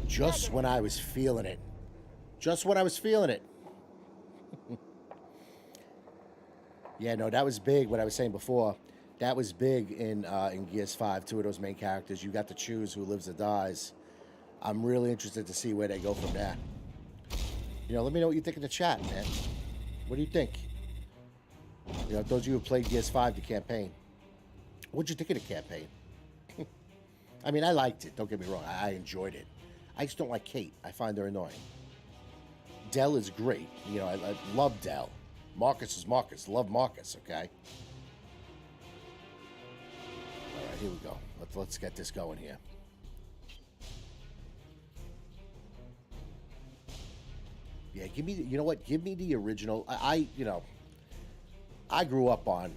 Just when I was feeling it. Just when I was feeling it. Yeah, no, that was big, what I was saying before. That was big in Gears 5, two of those main characters. You got to choose who lives or dies. I'm really interested to see where they go from there. You know, let me know what you think in the chat, man. What do you think? You know, those of you who played Gears 5, the campaign. What'd you think of the campaign? I mean, I liked it. Don't get me wrong. I enjoyed it. I just don't like Kate. I find her annoying. Dell is great. You know, I love Dell. Marcus is Marcus. Love Marcus, okay? All right, here we go. Let's get this going here. Yeah, give me, you know what? Give me the original. You know, I grew up on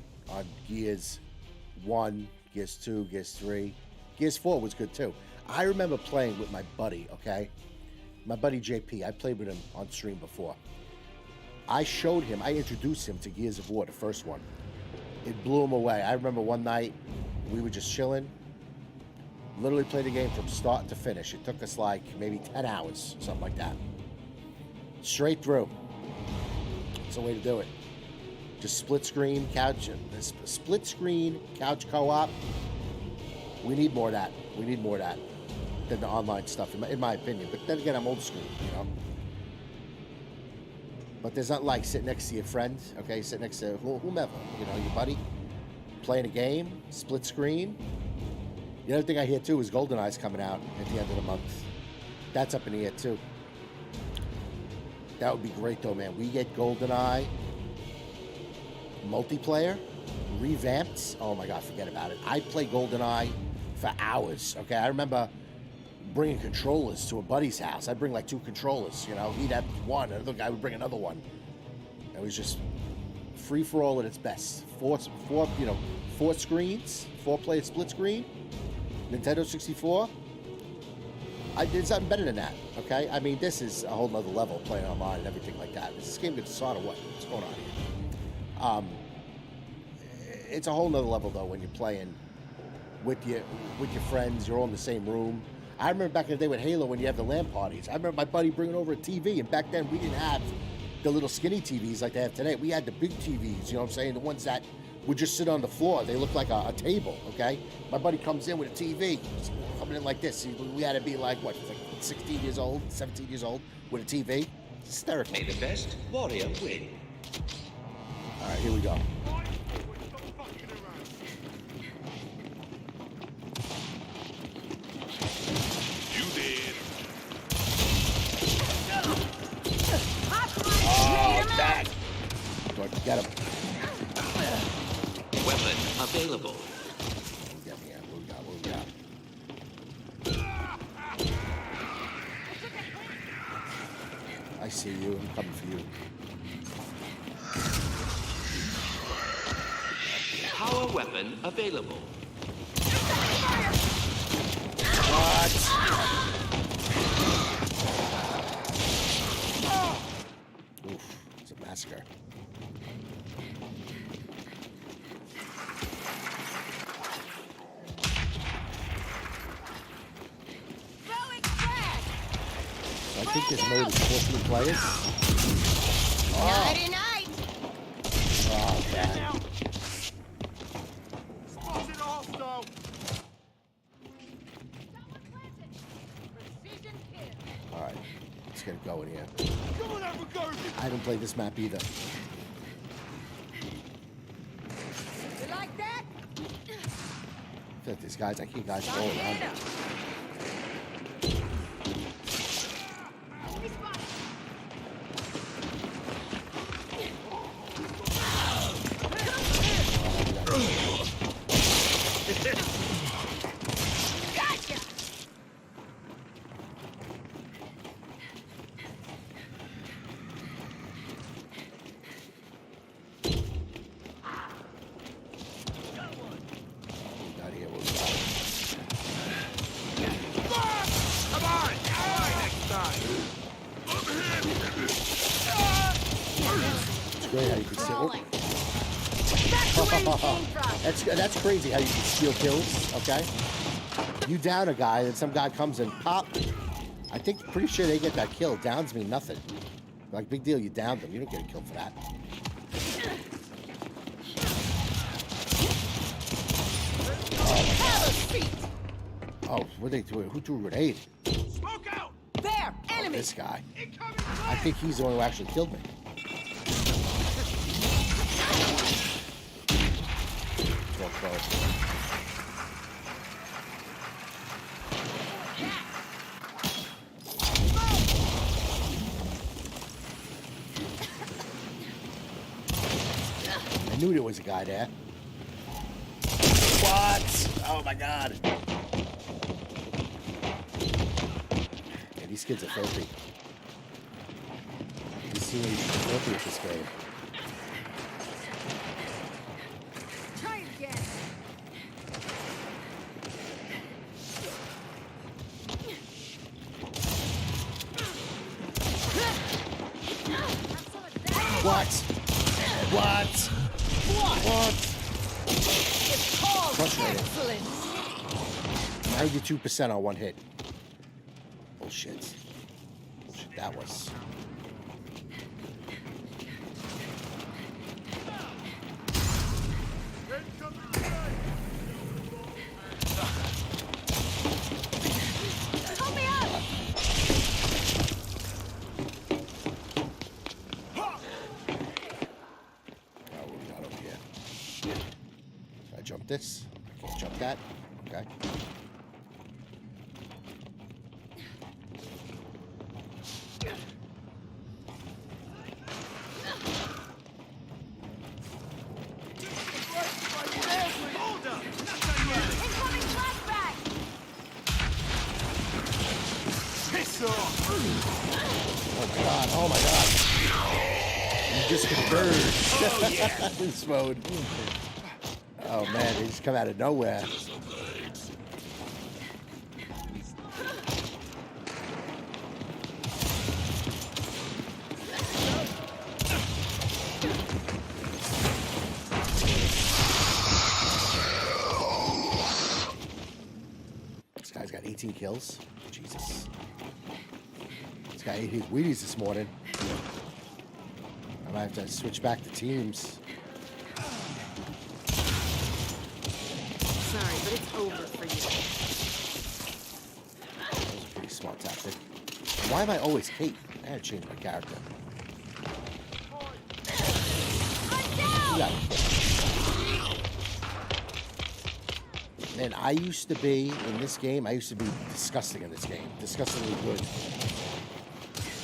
Gears 1, Gears 2, Gears 3. Gears 4 was good too. I remember playing with my buddy, okay? My buddy JP. I played with him on stream before. I introduced him to Gears of War, the first one. It blew him away. I remember one night, we were just chilling. Literally played the game from start to finish. It took us like maybe 10 hours, something like that. Straight through. It's the way to do it. Just split screen couch co-op. We need more of that. We need more of that than the online stuff, in my opinion. But then again, I'm old school, you know. But there's not like sitting next to your friend, okay? Sit next to whomever, you know, your buddy, playing a game, split screen. The other thing I hear too is GoldenEye's coming out at the end of the month. That's up in the air too. That would be great though, man. We get GoldenEye multiplayer revamped. Oh my God, forget about it. I play GoldenEye for hours. Okay, I remember bringing controllers to a buddy's house. I'd bring like 2 controllers. You know, he'd have one, another guy would bring another one. It was just free for all at its best. Four screens, 4-player split screen, Nintendo 64. I did something better than that. Okay, I mean this is a whole nother level playing online and everything like that. Is this game gets sort of what's going on here? It's a whole nother level though when you're playing with your friends. You're all in the same room. I remember back in the day with Halo when you have the LAN parties. I remember my buddy bringing over a TV, and back then we didn't have the little skinny TVs like they have today. We had the big TVs, you know what I'm saying? The ones that would just sit on the floor. They look like a table, okay? My buddy comes in with a TV, coming in like this. We had to be like, what, like 16 years old, 17 years old with a TV? It's hysterical. May the best warrior win. All right, here we go. Get him. Weapon available. Get me out. What we got? I see you. I'm coming for you. Power weapon available. What? Oof, it's a massacre. I think this mode is 14 players. Nighty night. Oh, man. Spotted hostile. All right, let's get it going here. Come on, have a go. I haven't played this map either. You like that? I feel like these guys, I hear guys all around me. Gotcha. Out here, what we Come on. Try next time. It's great how you can steal. Crawling. Back to where you came from. That's crazy how you can steal kills. Okay, you down a guy, and some guy comes and pop. I think pretty sure they get that kill. Downs mean nothing. Like big deal, you downed them. You don't get a kill for that. Have a seat. Oh, what are they doing? Who threw a grenade? Smoke out. There, enemy. This guy. Incoming I fire. think he's the one who actually killed me. 12. I knew there was a guy there. What? Oh my god. Yeah, these kids are filthy. These teenagers are filthy at this game. Try again. What? What? What? It's called Frustrating. excellence. 92% on one hit. Bullshit. Bullshit that was. Help me up. Oh, what we got over here? Can I jump this? I can't jump that? Okay. Hold up. Incoming flashback. Piss off. Oh my god, oh my god. You just converged. Oh yeah. This mode. Oh man, they just come out of nowhere. This guy's got 18 kills. Jesus. This guy ate his Wheaties this morning. I might have to switch back to teams. Sorry, but it's over for you. That was a pretty smart tactic. Why am I always hate? I gotta change my character. Yeah. Man, I used to be in this game. I used to be disgusting in this game. Disgustingly good.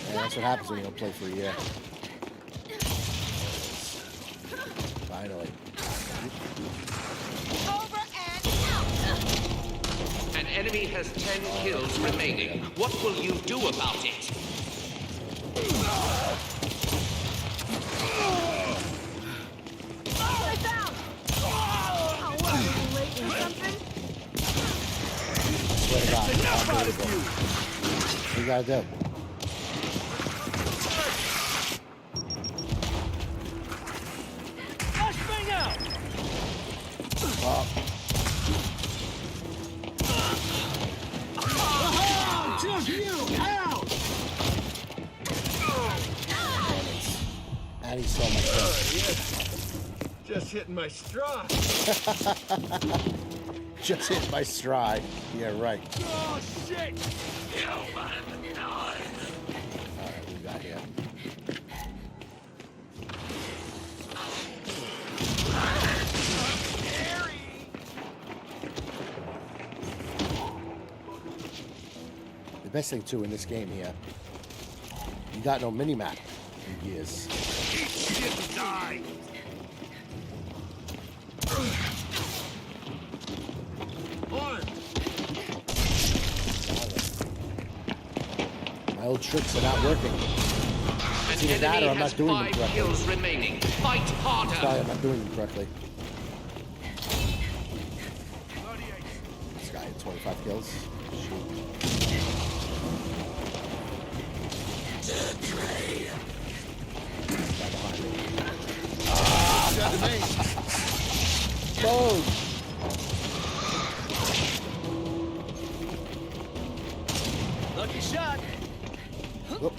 And that's what happens when you don't play for a year. Finally. Over and out. An enemy has 10 kills remaining. What will you do about it? I found. Oh, what? You late or something? Swear to God. Unbelievable. What you gotta do? Oh. Took you out! And he stole my kill. Just hitting my stride. Just hit my stride. Yeah, right. Oh, shit! Alright, we got here. The best thing too in this game here, you got no mini-map in years. Eat shit and die! On! My old tricks are not working. An either that or enemy I'm has not doing them 5 correctly. kills remaining. Fight harder. Sorry, I'm not doing them correctly. This guy had 25 kills. Shoot. Guy behind me. Boom! Lucky shot! Whoop.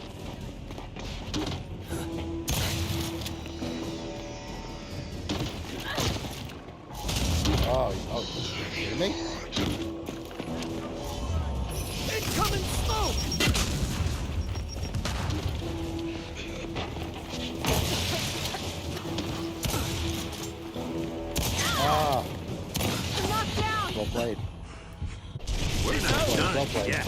Oh, you kidding me? Incoming smoke! Ah, Knocked down. well played. We're not Well done played. yet.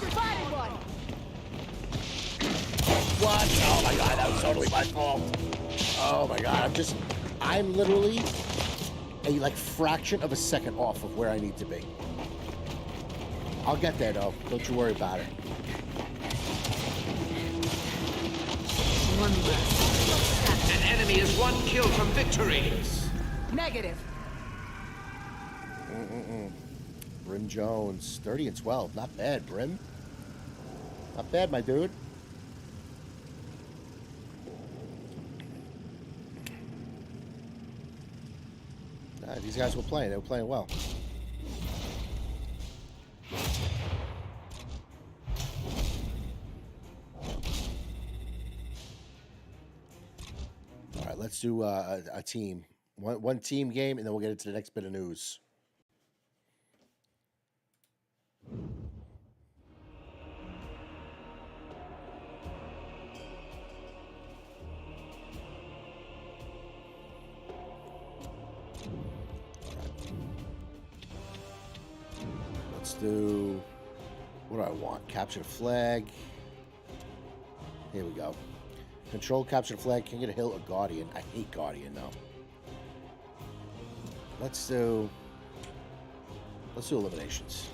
Spotted one. What? Oh my god, that was totally my fault. Oh my god, I'm literally a like fraction of a second off of where I need to be. I'll get there though. Don't you worry about it. One less. An enemy is 1 kill from victory. Negative. Brim Jones, 30 and 12. Not bad, Brim. Not bad, my dude. Nah, these guys were playing. They were playing well. All right, let's do a team. One team game, and then we'll get into the next bit of news. Let's do, what do I want? Capture the flag. Here we go. Control, capture the flag. Can get a hill or Guardian. I hate Guardian though. Let's do eliminations.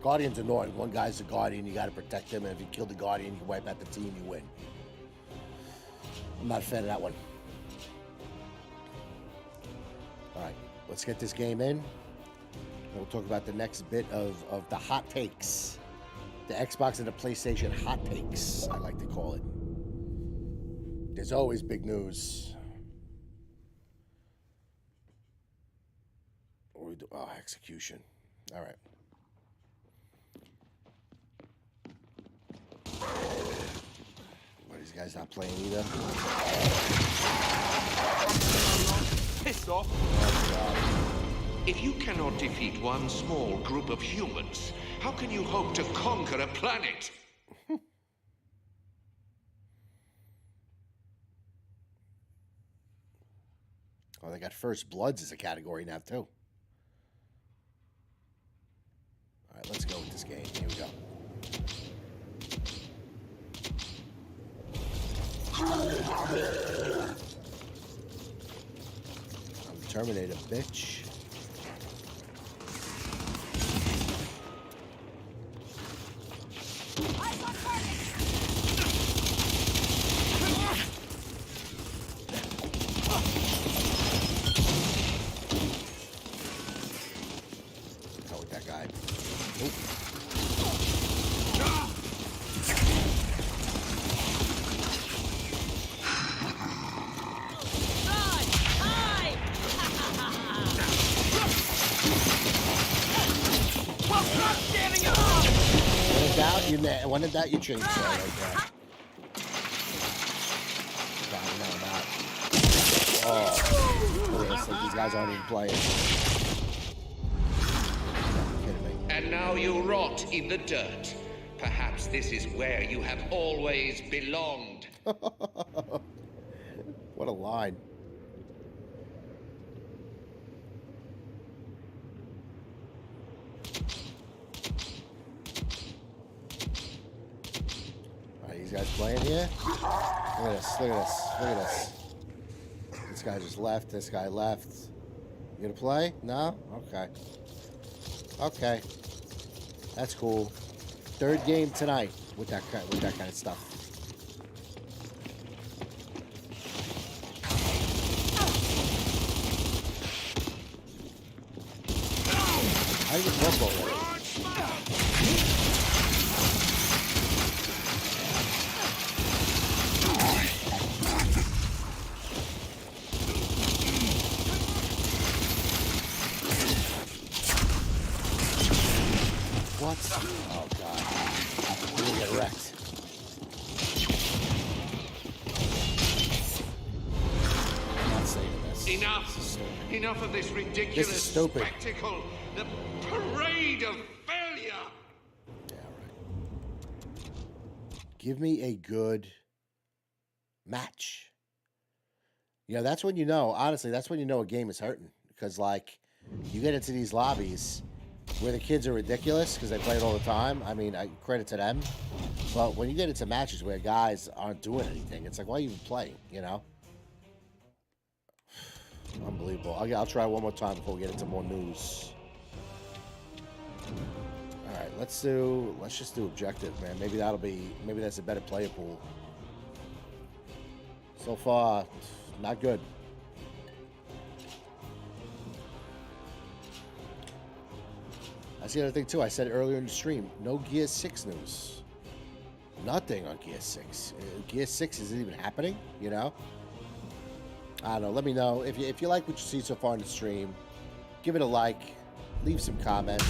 Guardian's annoying. One guy's the Guardian, you gotta protect him, and if you kill the Guardian, you wipe out the team, you win. I'm not a fan of that one. Alright, let's get this game in. And we'll talk about the next bit of the hot takes. The Xbox and the PlayStation hot takes, I like to call it. There's always big news. What do we do? Oh, execution. All right. Well, these guys not playing either. Piss off! If you cannot defeat one small group of humans, how can you hope to conquer a planet? Oh, they got First Bloods as a category now, too. All right, let's go with this game. Here we go. I'm Terminator, bitch. Go with that guy. Nope. When in doubt, you change that right there. No, not. Oh, this, like these guys aren't even playing. You're kidding me. And now you rot in the dirt. Perhaps this is where you have always belonged. What a line. These guys playing here? Look at this, look at this, look at this. This guy just left, this guy left. You gonna play? No? Okay. Okay. That's cool. Third game tonight with that kind of stuff. How do you get already? What? Oh, God. I'm gonna get wrecked. I'm not saving this. Enough! Enough of this ridiculous spectacle! The parade of failure! Yeah, right. Give me a good match. You know, that's when you know, honestly, that's when you know a game is hurting. Because, like, you get into these lobbies where the kids are ridiculous because they play it all the time. I mean, I credit to them. But when you get into matches where guys aren't doing anything, it's like, why are you even playing, you know? Unbelievable. I'll try one more time before we get into more news. All right, let's just do objective, man. Maybe that's a better player pool. So far, not good. That's the other thing, too. I said earlier in the stream, no Gear 6 news. Nothing on Gear 6. Gear 6 isn't even happening, you know? I don't know. Let me know. If you like what you see so far in the stream, give it a like. Leave some comments.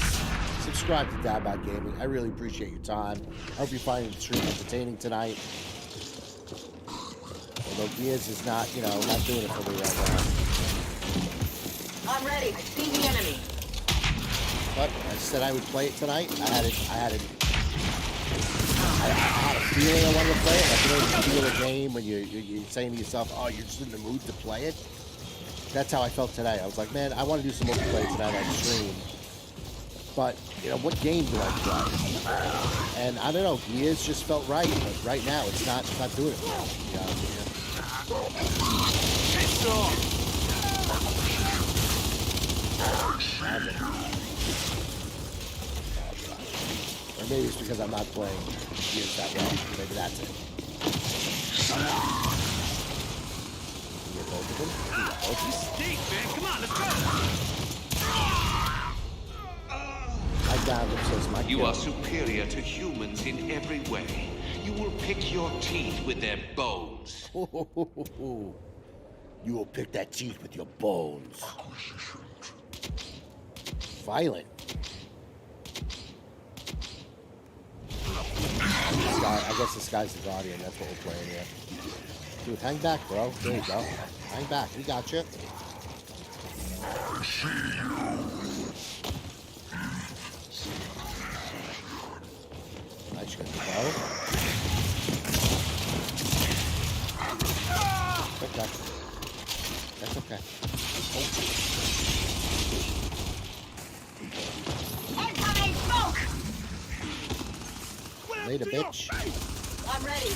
Subscribe to Dabbot Gaming. I really appreciate your time. I hope you find the stream entertaining tonight. Although Gears is not, you know, not doing it for me right I'm ready. I see the enemy. now. But I said I would play it tonight. I had a feeling I wanted to play it. Like, you know, you feel a game when you're saying to yourself, oh, you're just in the mood to play it. That's how I felt today. I was like, man, I want to do some multiplayer tonight on stream. But, you know, what game do I play? And I don't know, Gears just felt right. But right now, it's not doing it for me. You know? Or maybe it's because I'm not playing Gears that well. Maybe that's it. You get both of them? Man, come on, let's go! My God, looks so my You are superior to humans in every way. You will pick your teeth with their bones. You will pick that teeth with your bones. Violent. I guess this guy's the Guardian. That's what we're playing here. Dude, hang back, bro. There you go. Hang back. We got you. Nice, you got the bow. Okay. That's okay. Incoming smoke! Later, bitch. I'm ready.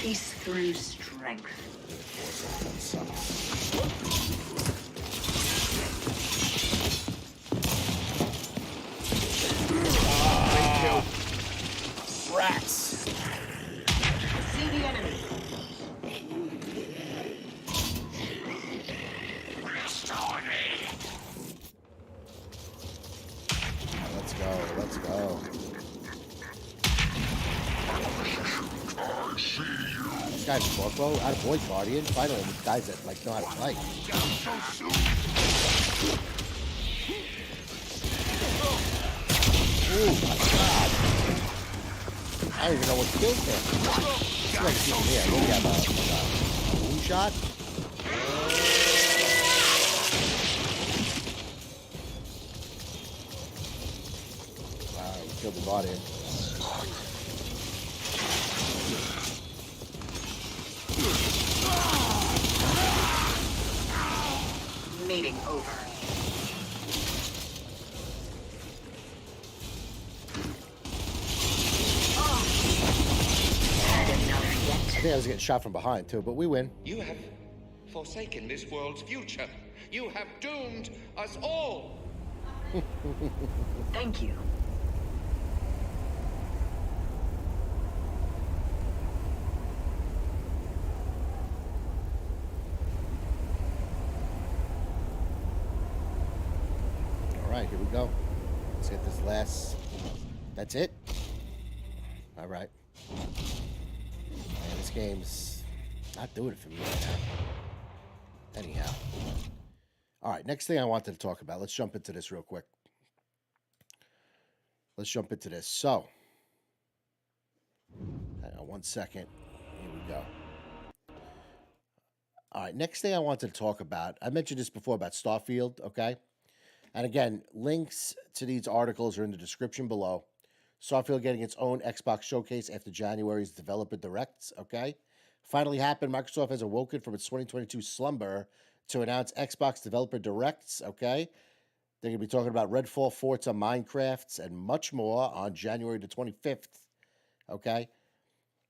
Peace through strength. Rats. See the enemy. Let's go. Let's go. This guy's Borklo, out of boy Guardian. Finally, guys that like know how to play. Oh my god! I don't even know what killed him. Let's like see him here. What do we have? A moon shot? Wow, he killed the Guardian. Meeting over. I think I was getting shot from behind too, but we win. You have forsaken this world's future. You have doomed us all. Thank you. All right, here we go. Let's get this last. That's it. All right. Man, this game's not doing it for me right now. Anyhow. All right, next thing I wanted to talk about. Let's jump into this real quick. Let's jump into this. So, hang on 1 second. Here we go. All right, next thing I wanted to talk about. I mentioned this before about Starfield, okay? And again, links to these articles are in the description below. Starfield getting its own Xbox showcase after January's developer directs, okay? Finally happened. Microsoft has awoken from its 2022 slumber to announce Xbox developer directs, okay? They're going to be talking about Redfall, Forza, Minecraft, and much more on January the 25th, okay?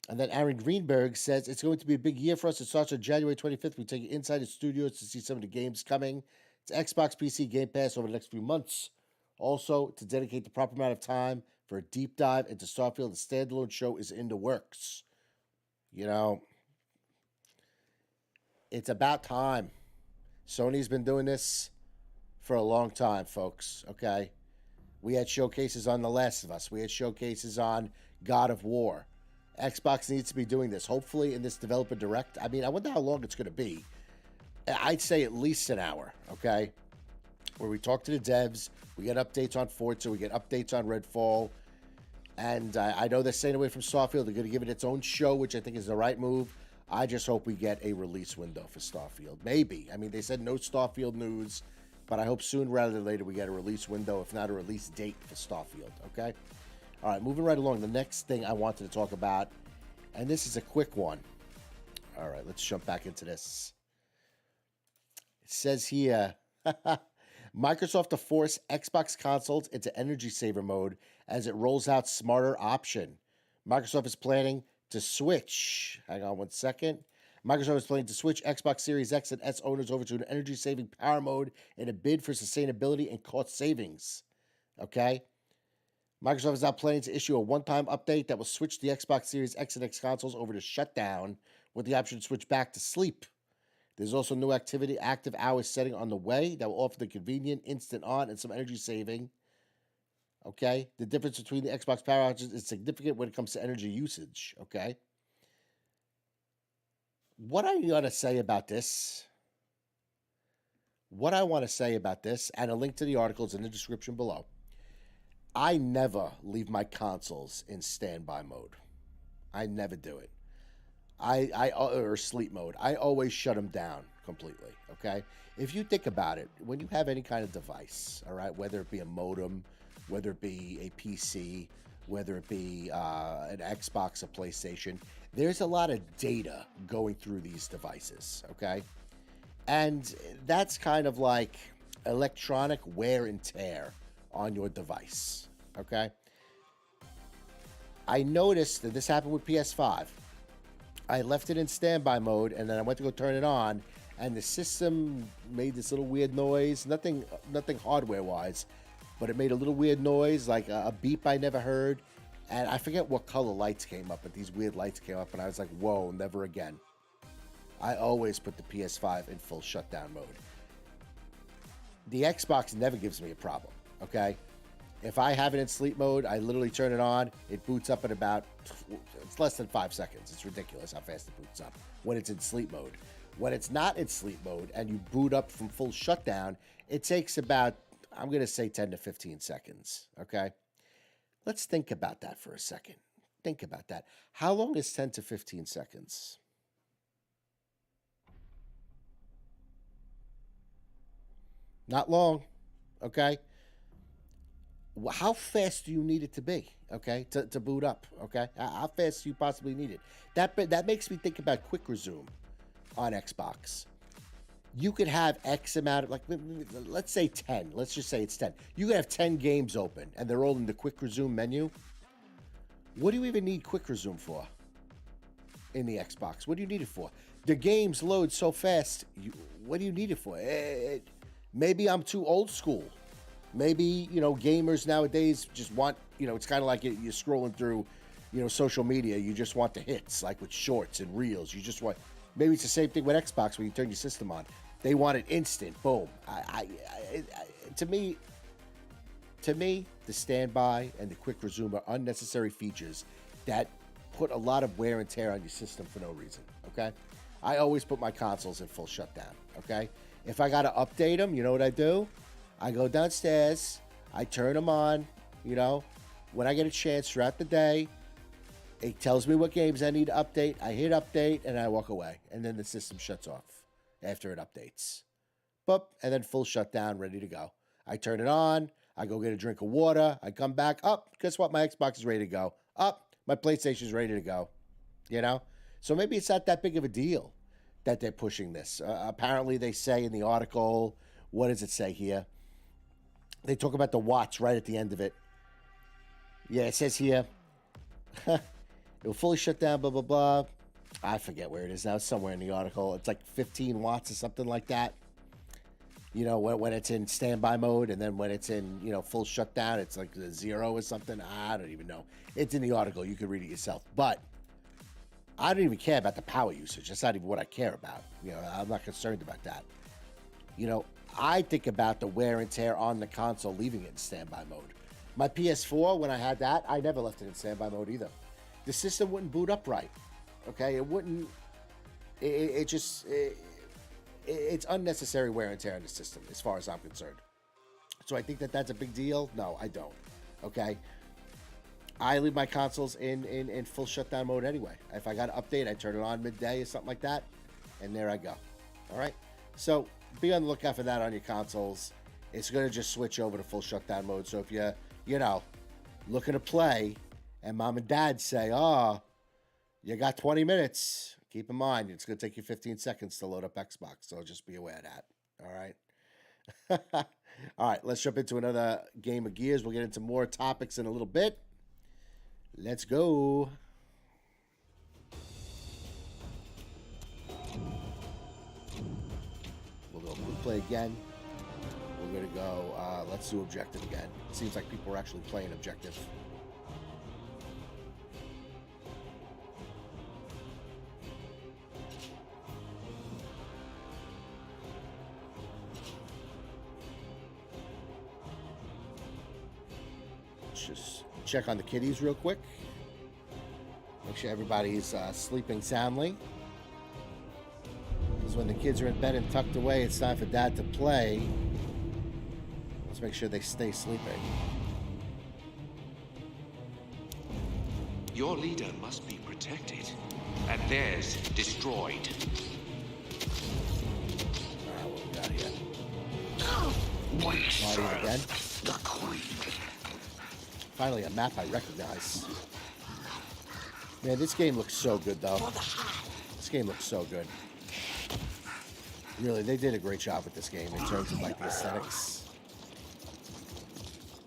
And then Aaron Greenberg says, it's going to be a big year for us. It starts on January 25th. We take it inside the studios to see some of the games coming. It's Xbox PC Game Pass over the next few months. Also, to dedicate the proper amount of time for a deep dive into Starfield, the standalone show is in the works. You know, it's about time. Sony's been doing this for a long time, folks, okay? We had showcases on The Last of Us. We had showcases on God of War. Xbox needs to be doing this. Hopefully in this developer direct. I mean, I wonder how long it's going to be. I'd say at least an hour, okay? Where we talk to the devs, we get updates on Forza, we get updates on Redfall, and I know they're staying away from Starfield. They're going to give it its own show, which I think is the right move. I just hope we get a release window for Starfield. Maybe. I mean, they said no Starfield news, but I hope soon rather than later we get a release window, if not a release date for Starfield, okay? All right, moving right along. The next thing I wanted to talk about, and this is a quick one. All right, let's jump back into this. It says here, Microsoft to force Xbox consoles into energy saver mode as it rolls out smarter option. Microsoft is planning to switch. Hang on 1 second. Microsoft is planning to switch Xbox Series X and S owners over to an energy-saving power mode in a bid for sustainability and cost savings. Okay? Microsoft is now planning to issue a one-time update that will switch the Xbox Series X and X consoles over to shutdown with the option to switch back to sleep. There's also new active hours setting on the way that will offer the convenient instant on and some energy saving. Okay? The difference between the Xbox power outages is significant when it comes to energy usage. Okay? What I want to say about this, and a link to the articles in the description below, I never leave my consoles in standby mode. I never do it. Or sleep mode. I always shut them down completely, okay? If you think about it, when you have any kind of device, all right, whether it be a modem, whether it be a PC, whether it be an Xbox or PlayStation, there's a lot of data going through these devices, okay? And that's kind of like electronic wear and tear on your device, okay? I noticed that this happened with PS5. I left it in standby mode, and then I went to go turn it on, and the system made this little weird noise. Nothing hardware-wise, but it made a little weird noise, like a beep I never heard. And I forget what color lights came up, but these weird lights came up, and I was like, whoa, never again. I always put the PS5 in full shutdown mode. The Xbox never gives me a problem, okay? If I have it in sleep mode, I literally turn it on. It boots up in about, it's less than 5 seconds. It's ridiculous how fast it boots up when it's in sleep mode. When it's not in sleep mode and you boot up from full shutdown, it takes about, I'm going to say 10 to 15 seconds, okay? Let's think about that for a second. Think about that. How long is 10 to 15 seconds? Not long, okay? How fast do you need it to be, okay, to boot up, okay? How fast do you possibly need it? That makes me think about quick resume on Xbox. You could have X amount of, like, let's say 10. Let's just say it's 10. You could have 10 games open, and they're all in the quick resume menu. What do you even need quick resume for in the Xbox? What do you need it for? The games load so fast. What do you need it for? Maybe I'm too old school. Maybe, gamers nowadays just want, it's kind of like you're scrolling through, social media. You just want the hits, like with shorts and reels. You just want, maybe it's the same thing with Xbox when you turn your system on. They want it instant, boom. To me, the standby and the quick resume are unnecessary features that put a lot of wear and tear on your system for no reason, okay? I always put my consoles in full shutdown, okay? If I got to update them, you know what I do? I go downstairs, I turn them on, when I get a chance throughout the day. It tells me what games I need to update. I hit update, and I walk away. And then the system shuts off after it updates. Boop, and then full shutdown, ready to go. I turn it on. I go get a drink of water. I come back. Guess what? My Xbox is ready to go. My PlayStation is ready to go. So maybe it's not that big of a deal that they're pushing this. Apparently, they say in the article, what does it say here? They talk about the watts right at the end of it. Yeah, it says here, it will fully shut down, blah, blah, blah. I forget where it is now. It's somewhere in the article. It's like 15 watts or something like that. When it's in standby mode, and then when it's in, full shutdown, it's like 0 or something. I don't even know. It's in the article. You can read it yourself. But I don't even care about the power usage. That's not even what I care about. I'm not concerned about that. I think about the wear and tear on the console, leaving it in standby mode. My PS4, when I had that, I never left it in standby mode either. The system wouldn't boot up right. Okay, it wouldn't. It's unnecessary wear and tear on the system, as far as I'm concerned. So I think that that's a big deal. No, I don't. Okay, I leave my consoles in full shutdown mode anyway. If I got an update, I turn it on midday or something like that, and there I go. All right. So be on the lookout for that on your consoles. It's going to just switch over to full shutdown mode. So if you're, looking to play, and mom and dad say, you got 20 minutes, keep in mind, it's going to take you 15 seconds to load up Xbox. So just be aware of that. All right. All right, let's jump into another game of Gears. We'll get into more topics in a little bit. Let's go. We'll go quick play again. We're going to go, let's do objective again. Seems like people are actually playing objective. Just check on the kitties real quick. Make sure everybody's sleeping soundly. Because when the kids are in bed and tucked away, it's time for dad to play. Let's make sure they stay sleeping. Your leader must be protected, and theirs destroyed. Alright, what we got here? We Marty again. serve the Queen. Finally, a map I recognize. Man, this game looks so good, though. This game looks so good. Really, they did a great job with this game in terms of, like, the aesthetics.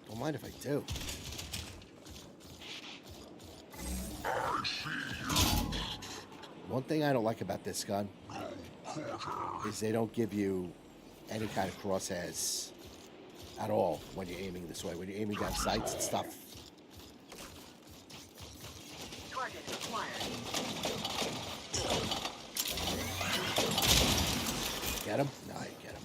Don't mind if I do. One thing I don't like about this gun is they don't give you any kind of crosshairs at all when you're aiming this way. When you're aiming down sights and stuff. Target acquired. Get him? No, you get him.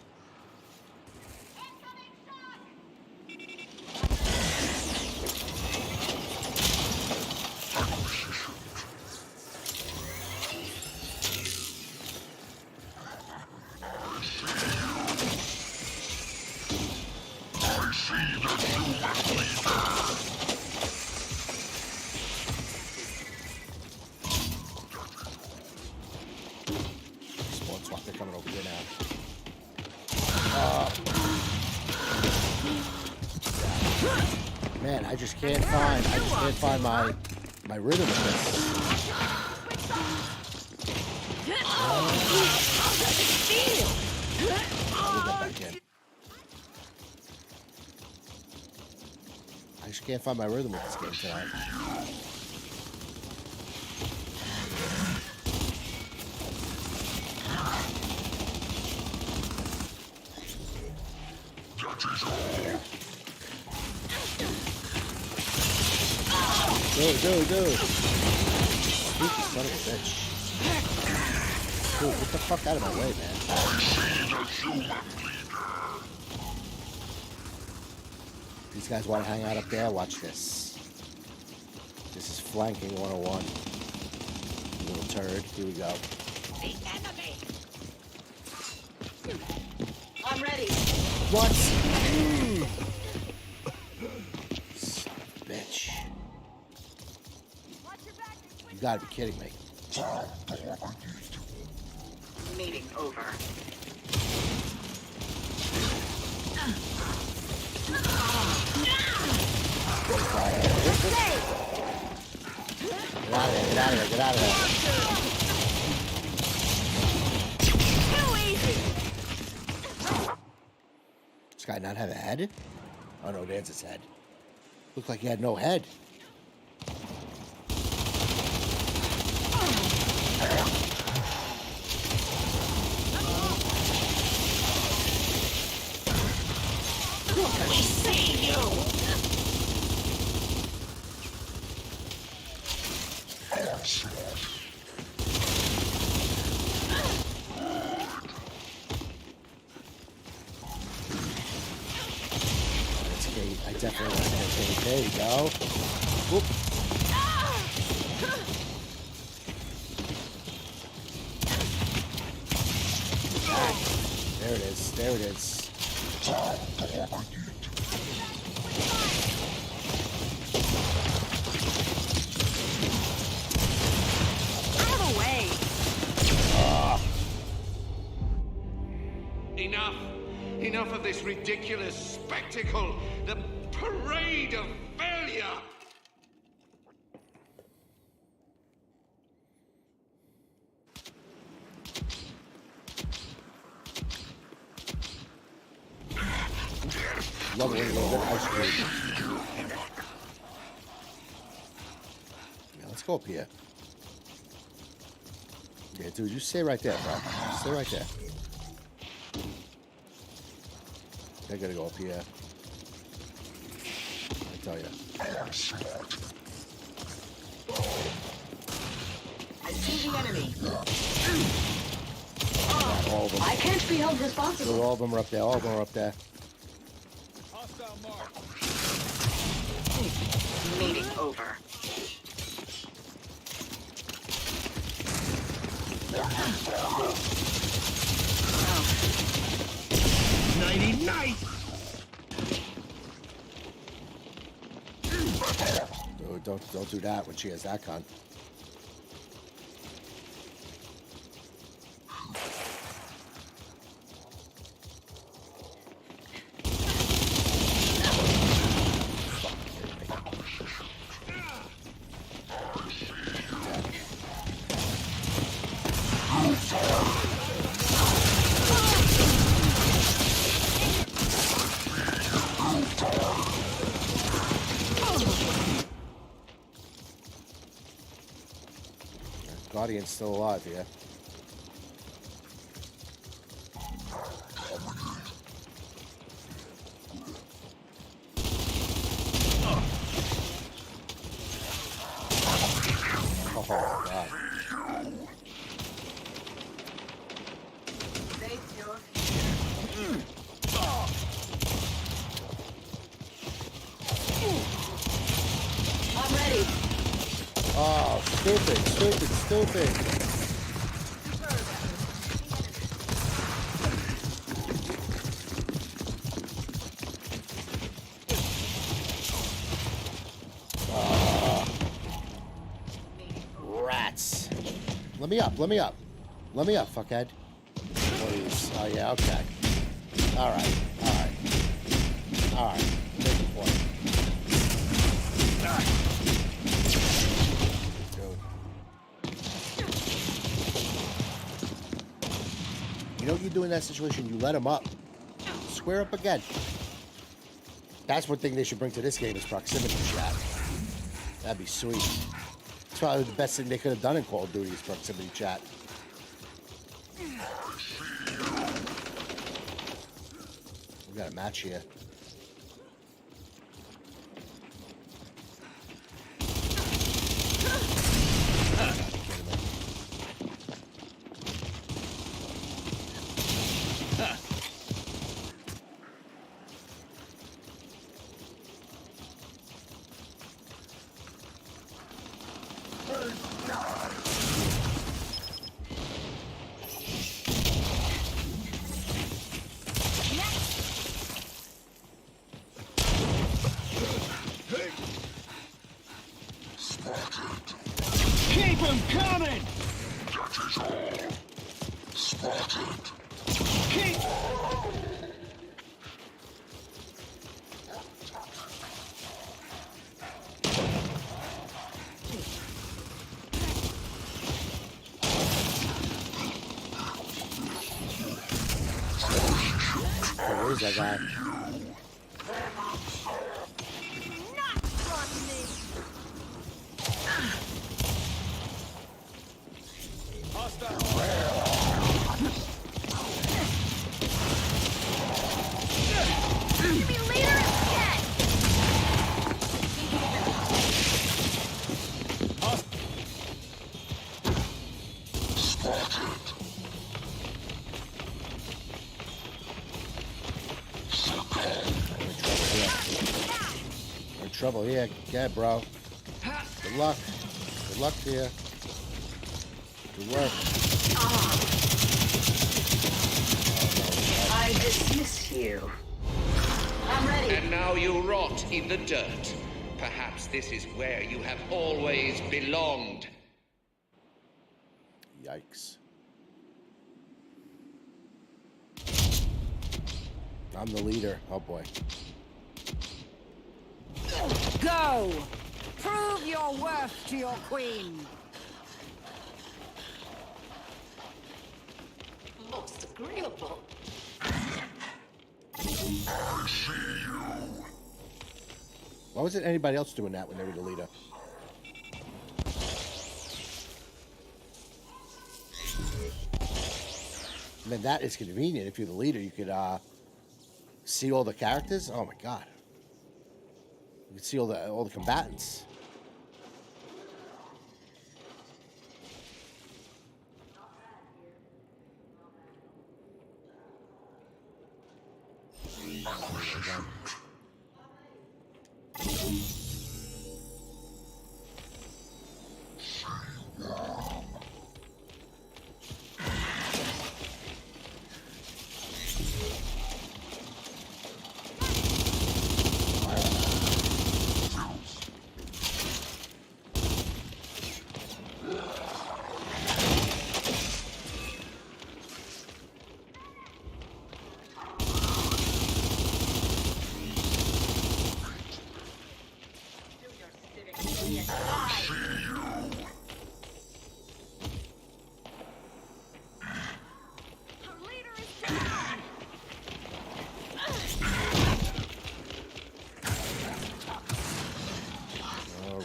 Spawn swap, they're coming over here now. Man, I just can't find my rhythm with this. I'll get back in. I just can't find my rhythm with this game tonight. Dude. Sneaky son of a bitch. Dude, get the fuck out of my way, man. These guys want to hang out up there? Watch this. This is flanking 101. Little turd. Here we go. The enemy. I'm ready. What? Son of a bitch. You gotta be kidding me. Meeting over. Get out of there. Too easy. This guy not have a head? Oh no, there's his head. Looked like he had no head. We see you. I definitely want to take. There you go. Whoop. There it is. Out of the way. Enough of this ridiculous spectacle. The parade of failure. Love it when you get ice cream. Yeah, let's go up here. Yeah, dude, you stay right there, bro. Stay right there. I gotta go up here. I tell you. I see the enemy. All of them. I can't be held responsible. Dude, all of them are up there. All of them are up there. Hostile mark. Meeting over. Nice. Dude, don't do that when she has that gun. Guardian's still alive here. Oh, God. I'm ready. Oh, stupid, stupid, stupid. Rats. Let me up, let me up. Let me up, fuckhead. Please. Oh, yeah, okay. Alright, alright. Alright, make the point. You know what you do in that situation? You let him up. Square up again. That's one thing they should bring to this game is proximity chat. That'd be sweet. It's probably the best thing they could have done in Call of Duty is proximity chat. We got a match here. Keep them coming! That is all. Spotted. Keep... Oh, where's that guy? Give me later instead. We're in trouble here. Yeah, bro. Good luck. Good luck to you. Good work. I dismiss you. I'm ready. And now you rot in the dirt. Perhaps this is where you have always belonged. Yikes. I'm the leader. Oh boy. Go! Prove your worth to your queen. Most agreeable. I see you. Why wasn't anybody else doing that when they were the leader? I mean, that is convenient. If you're the leader, you could see all the characters. Oh my god. You could see all the combatants.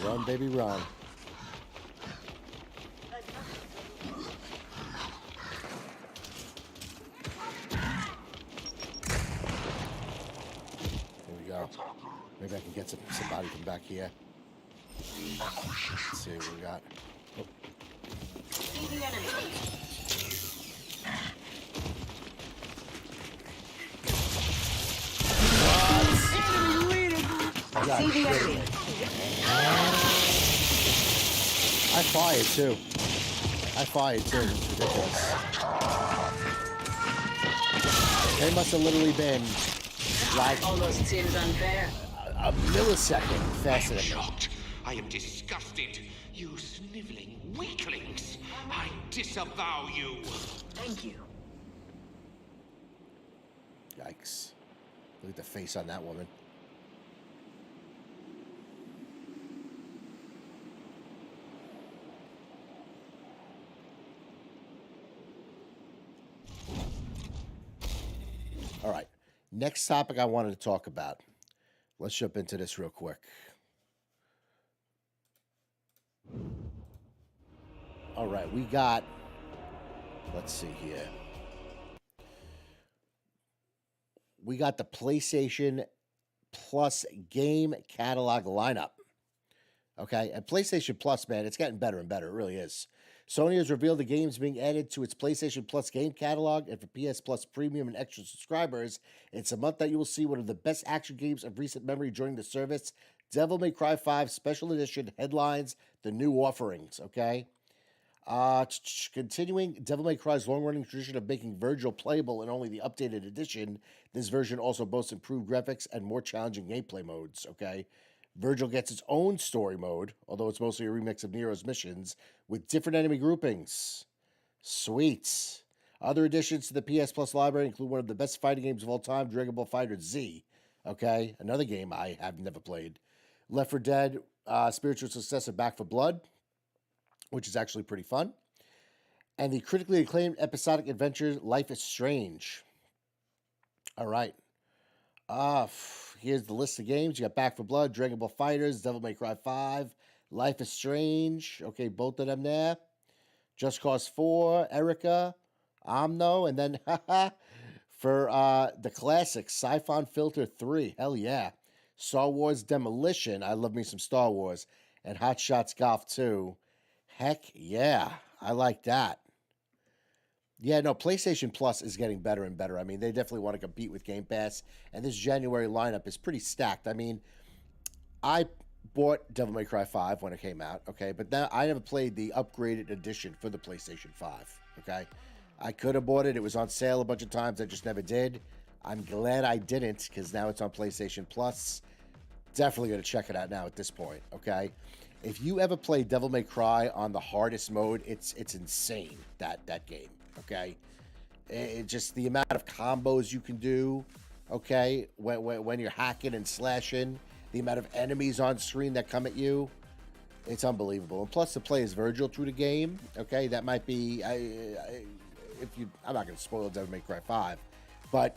Run, baby, run. can get somebody from back here. Let's see what we got. Oh. See the enemy. See the enemy. I fired too. It's ridiculous. They must have literally been like Almost seems unfair. a millisecond faster I'm than me. shocked. I am disgusted. You sniveling weaklings. I disavow you. Thank you. Yikes. Look at the face on that woman. All right. Next topic I wanted to talk about. Let's jump into this real quick. All right. We got, let's see here. We got the PlayStation Plus game catalog lineup. Okay. And PlayStation Plus, man, it's getting better and better. It really is. Sony has revealed the games being added to its PlayStation Plus game catalog, and for PS Plus Premium and Extra subscribers, it's a month that you will see one of the best action games of recent memory joining the service. Devil May Cry 5 Special Edition headlines the new offerings, okay? Continuing Devil May Cry's long-running tradition of making Verge playable in only the updated edition, this version also boasts improved graphics and more challenging gameplay modes, okay? Virgil gets its own story mode, although it's mostly a remix of Nero's missions, with different enemy groupings. Sweet. Other additions to the PS Plus library include one of the best fighting games of all time, Dragon Ball FighterZ Z. Okay, another game I have never played. Left 4 Dead, spiritual successor Back 4 Blood, which is actually pretty fun. And the critically acclaimed episodic adventure Life is Strange. All right. Here's the list of games. You got Back 4 Blood, Dragon Ball FighterZ, Devil May Cry 5, Life is Strange. Okay, both of them there. Just Cause 4, Erica, Omno, and then for the classics, Siphon Filter 3. Hell yeah. Star Wars Demolition. I love me some Star Wars. And Hot Shots Golf 2. Heck yeah. I like that. Yeah, no, PlayStation Plus is getting better and better. I mean, they definitely want to compete with Game Pass, and this January lineup is pretty stacked. I mean, I bought Devil May Cry 5 when it came out, okay, but now I never played the upgraded edition for the PlayStation 5, okay? I could have bought it. It was on sale a bunch of times. I just never did. I'm glad I didn't because now it's on PlayStation Plus. Definitely going to check it out now at this point, okay? If you ever play Devil May Cry on the hardest mode, it's insane, that game. Okay, it just the amount of combos you can do. Okay, when you're hacking and slashing, the amount of enemies on screen that come at you, it's unbelievable. And plus, to play as Virgil through the game, okay, that might be. I'm not going to spoil Devil May Cry 5, but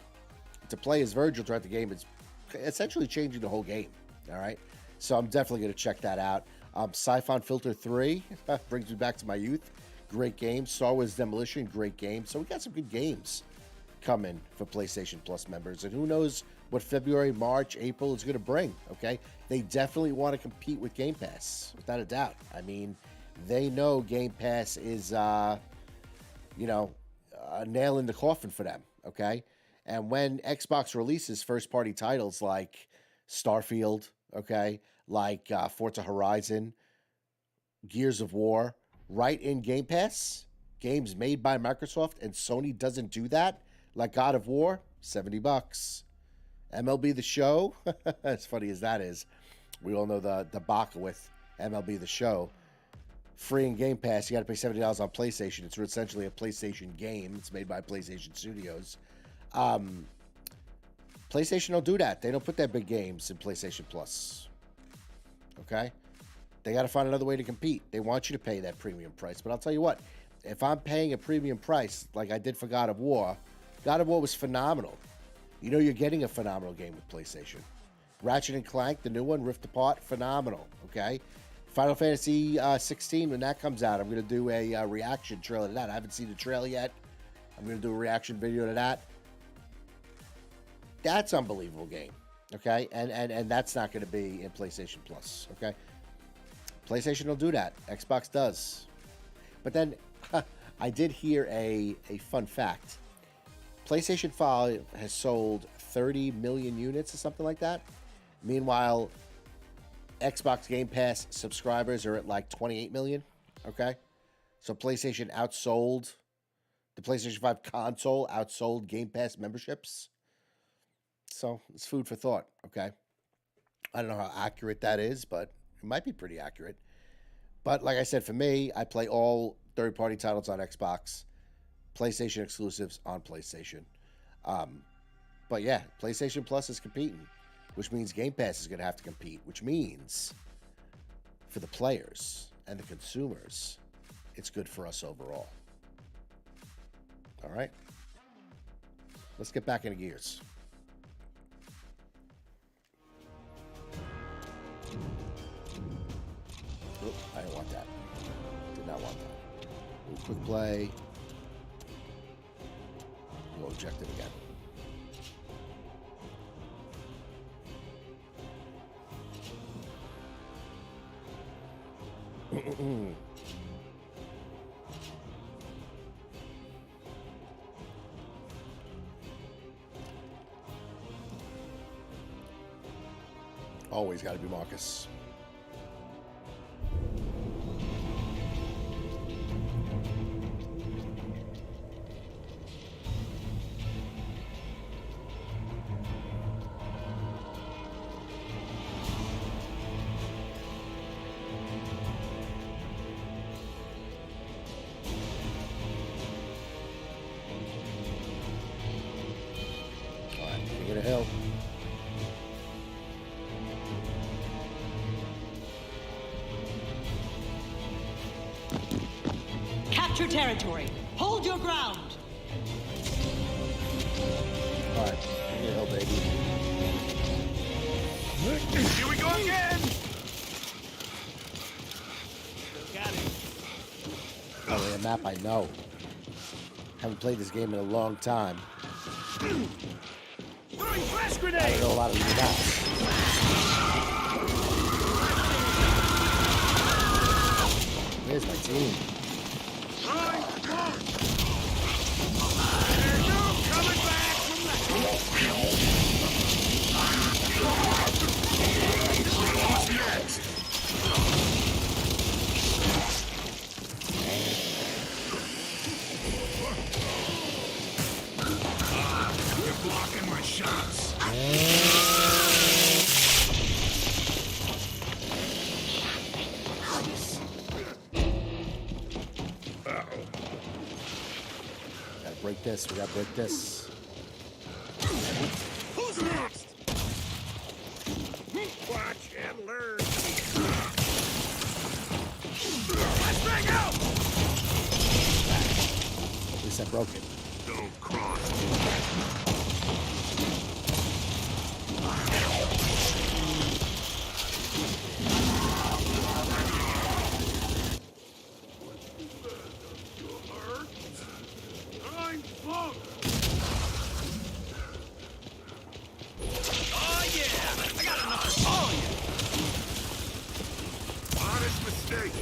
to play as Virgil throughout the game, it's essentially changing the whole game. All right, so I'm definitely going to check that out. Siphon Filter 3 brings me back to my youth. Great game. Star Wars Demolition, great game. So we got some good games coming for PlayStation Plus members. And who knows what February, March, April is going to bring, okay? They definitely want to compete with Game Pass, without a doubt. I mean, they know Game Pass is, a nail in the coffin for them, okay? And when Xbox releases first-party titles like Starfield, okay, like Forza Horizon, Gears of War, right in Game Pass, games made by Microsoft, and Sony doesn't do that, like God of War, $70. MLB The Show, as funny as that is, we all know the debacle with MLB The Show. Free in Game Pass, you got to pay $70 on PlayStation. It's essentially a PlayStation game. It's made by PlayStation Studios. PlayStation don't do that. They don't put their big games in PlayStation Plus. Okay? They got to find another way to compete. They want you to pay that premium price. But I'll tell you what, if I'm paying a premium price like I did for God of War was phenomenal. You know you're getting a phenomenal game with PlayStation. Ratchet & Clank, the new one, Rift Apart, phenomenal, okay? Final Fantasy 16, when that comes out, I'm going to do a reaction trailer to that. I haven't seen the trailer yet. I'm going to do a reaction video to that. That's an unbelievable game, Okay, and that's not going to be in PlayStation Plus. Okay, PlayStation will do that. Xbox does. But then I did hear a fun fact. PlayStation 5 has sold 30 million units or something like that. Meanwhile, Xbox Game Pass subscribers are at like 28 million. Okay, so PlayStation outsold the PlayStation 5 console, outsold Game Pass memberships. So it's food for thought. Okay, I don't know how accurate that is, but it might be pretty accurate. But like I said, for me, I play all third-party titles on Xbox, PlayStation exclusives on PlayStation. But yeah, PlayStation Plus is competing, which means Game Pass is going to have to compete, which means for the players and the consumers, it's good for us overall. All right, let's get back into gears. Oop, I didn't want that. Did not want that. Ooh, quick play. Low objective again. Always got to be Marcus. All right, king of the hill. Capture territory. Hold your ground. All right, king of the hill, baby. Here we go again! Oh, the map I know. Haven't played this game in a long time. Throwing flash I grenade! know a lot of these maps. Where's my team? Throwing smoke! There's no coming back from that! What's next? You're blocking my shots. Gotta break this. We gotta break this. Who's next? Watch and learn. Let's bang out! At least I broke it. Don't cross. I'm fucked. Oh yeah! I got enough for all of you! Honest mistake.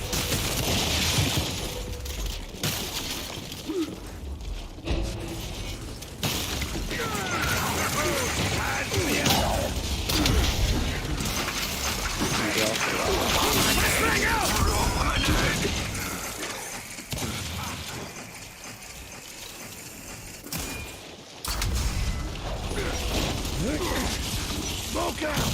Bang out! Smoke out!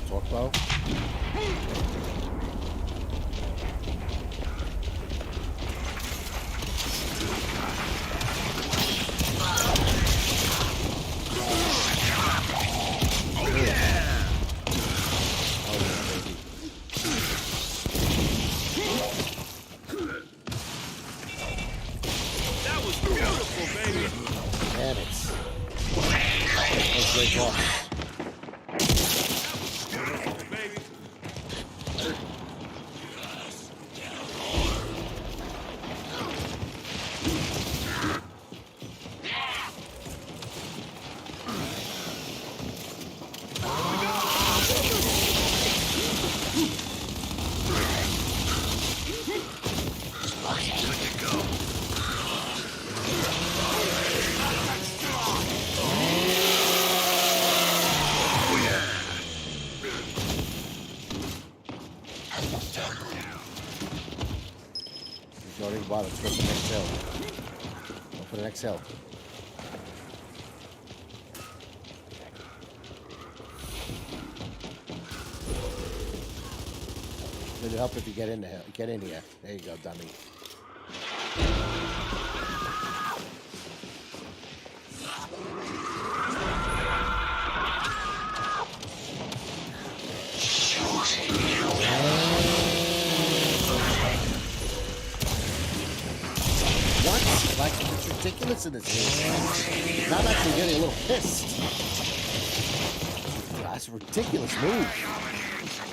Torque bow. That was beautiful, baby! Damn it. That's great ball. Beautiful, baby! Going to bottom. Let's go to the next hill. Go for the next hill. It'll help if you get in the hill. Get in here. There you go, dummy. Like, it's ridiculous in this game. Now I'm actually getting a little pissed. That's a ridiculous move.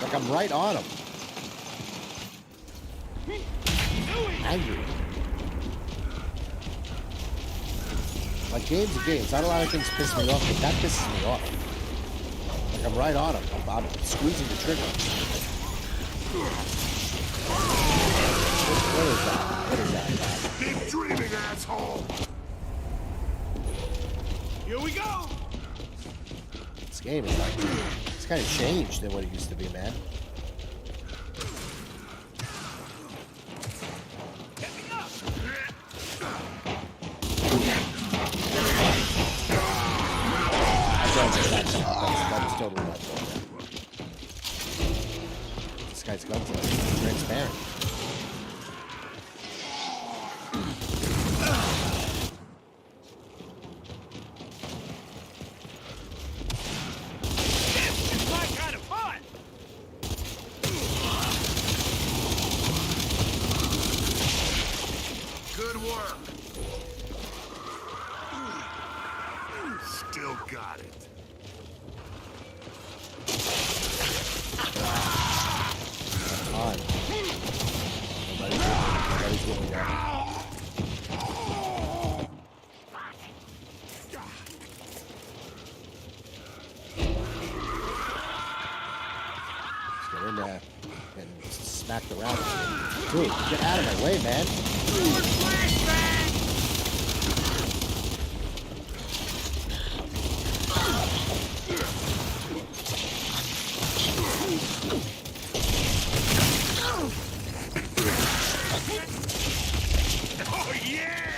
Like, I'm right on him. Angry. Like, games are games. Not a lot of things piss me off, but that pisses me off. Like, I'm right on him. I'm squeezing the trigger. What is that? What is that? Keep dreaming, asshole! Here we go! This game is like, it's kind of changed than what it used to be, man. That was totally not fault. This guy's guns are transparent. It's my kind of fun! Good work. Still got it. On. Nobody's getting me down. Let's get in there and smack the round. Dude, get out of my way, man. Oh, yeah!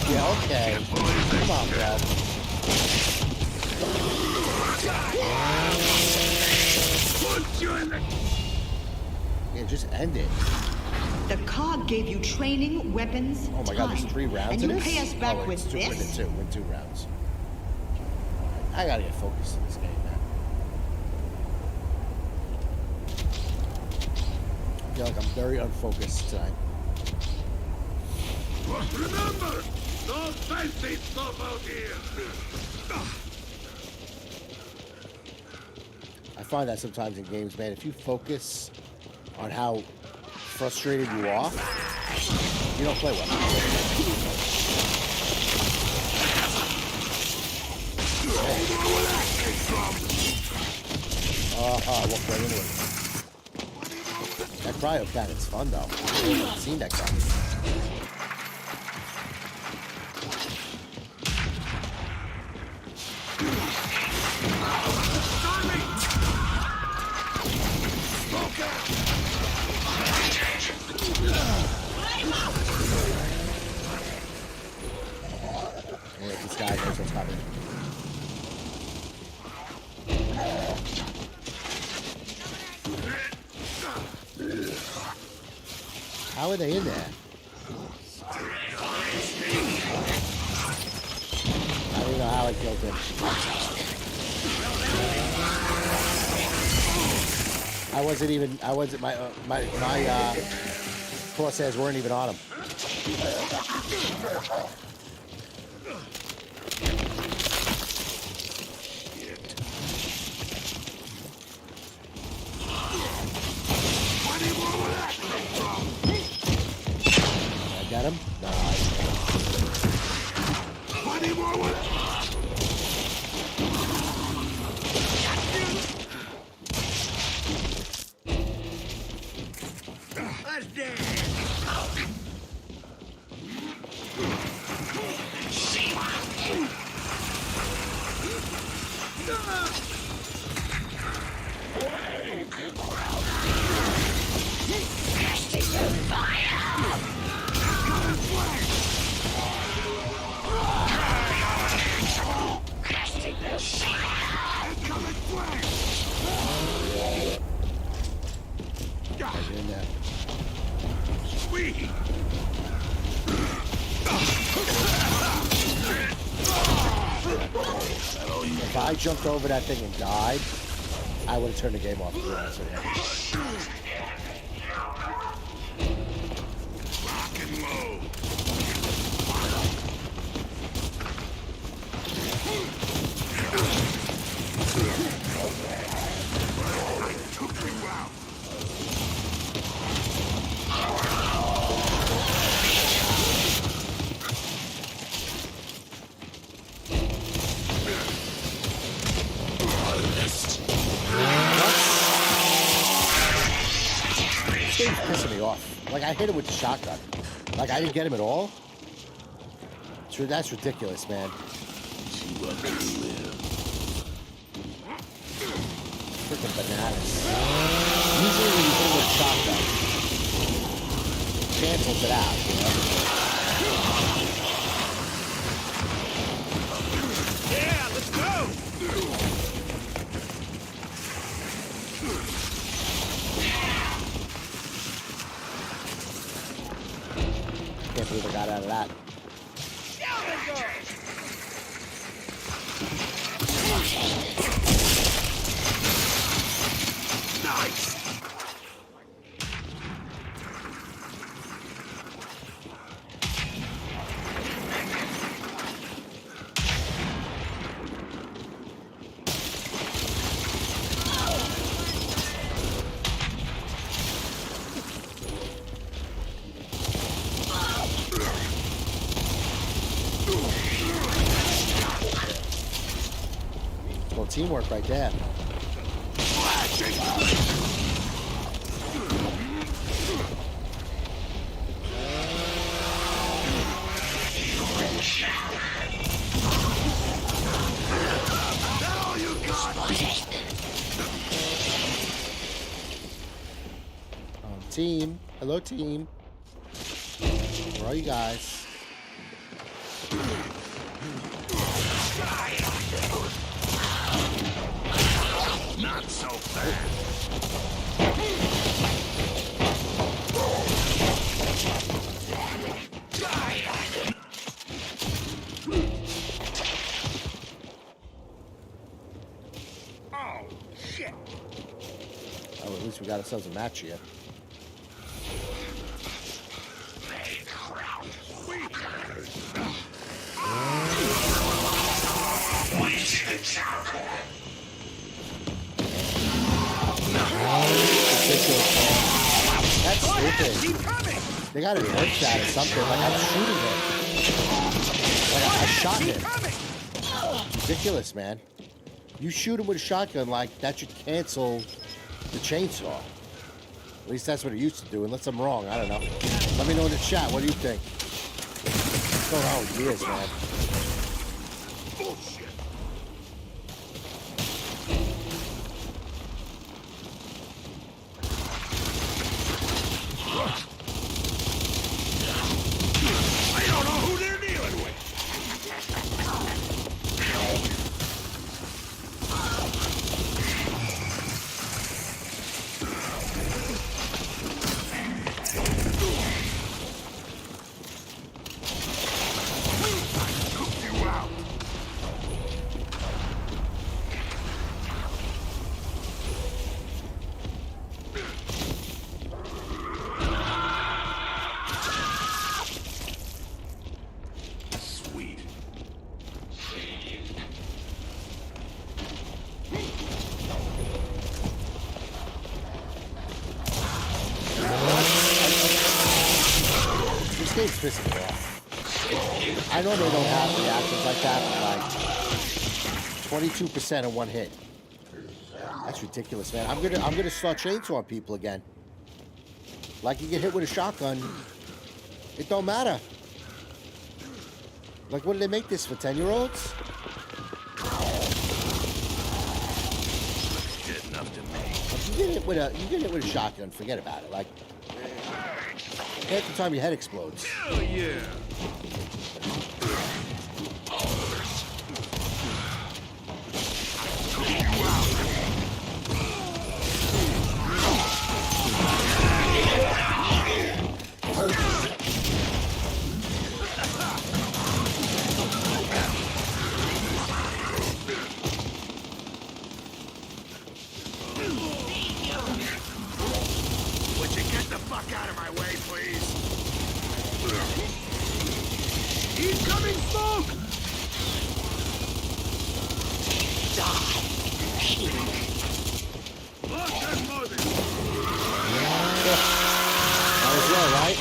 Yeah, okay. Come on, bro. Punch you in the... Yeah, just end it. The cog gave you training, weapons, Oh my god, there's time, 3 rounds and in you this? pay us back oh, with it's this? Win 2 rounds. I gotta get focused in this game, man. I feel like I'm very unfocused tonight. Remember, no fancy stuff out here. I find that sometimes in games, man, if you focus on how frustrated you are, you don't play well. I walked right into it. That cryo cannon's fun, though. I haven't seen that guy. Yeah, this guy knows what's coming. How are they in there? I don't know how I killed him. My crosshairs weren't even on him. I got him? Nice. Any more ones? That's dead. In there. Sweet. If I jumped over that thing and died, I would have turned the game off, to be honest with you. Rock and roll. I took you out. This game's pissing me off. Like, I hit him with the shotgun. Like, I didn't get him at all. Sure, that's ridiculous, man. Freaking bananas. Usually when you hit him with a shotgun, it cancels it out, you know? Yeah, let's go! Can't believe I got out of that. Nice. Well, teamwork right there. Team. Hello, team. Where are you guys? Not so fast. Oh, shit. Oh, at least we got ourselves a match here. That's stupid. They gotta nerf that or something. Like, I'm shooting him. Like, I shot him. Ridiculous, man. You shoot him with a shotgun, like, that should cancel the chainsaw. At least that's what it used to do, unless I'm wrong. I don't know. Let me know in the chat. What do you think? What's going on with years, man? Bullshit. I don't know who they're dealing with. This game's pissing me off. I normally don't have reactions like that, but like 22% in one hit. That's ridiculous, man. I'm gonna start chainsawing people again. Like you get hit with a shotgun, it don't matter. Like, what did they make this for, 10-year-olds? Good enough to me. Like, you get hit with a shotgun, forget about it. Like, half the time your head explodes. Hell yeah. Would you get the fuck out of my way, please? Incoming smoke! Look, they're moving. Might as well, right?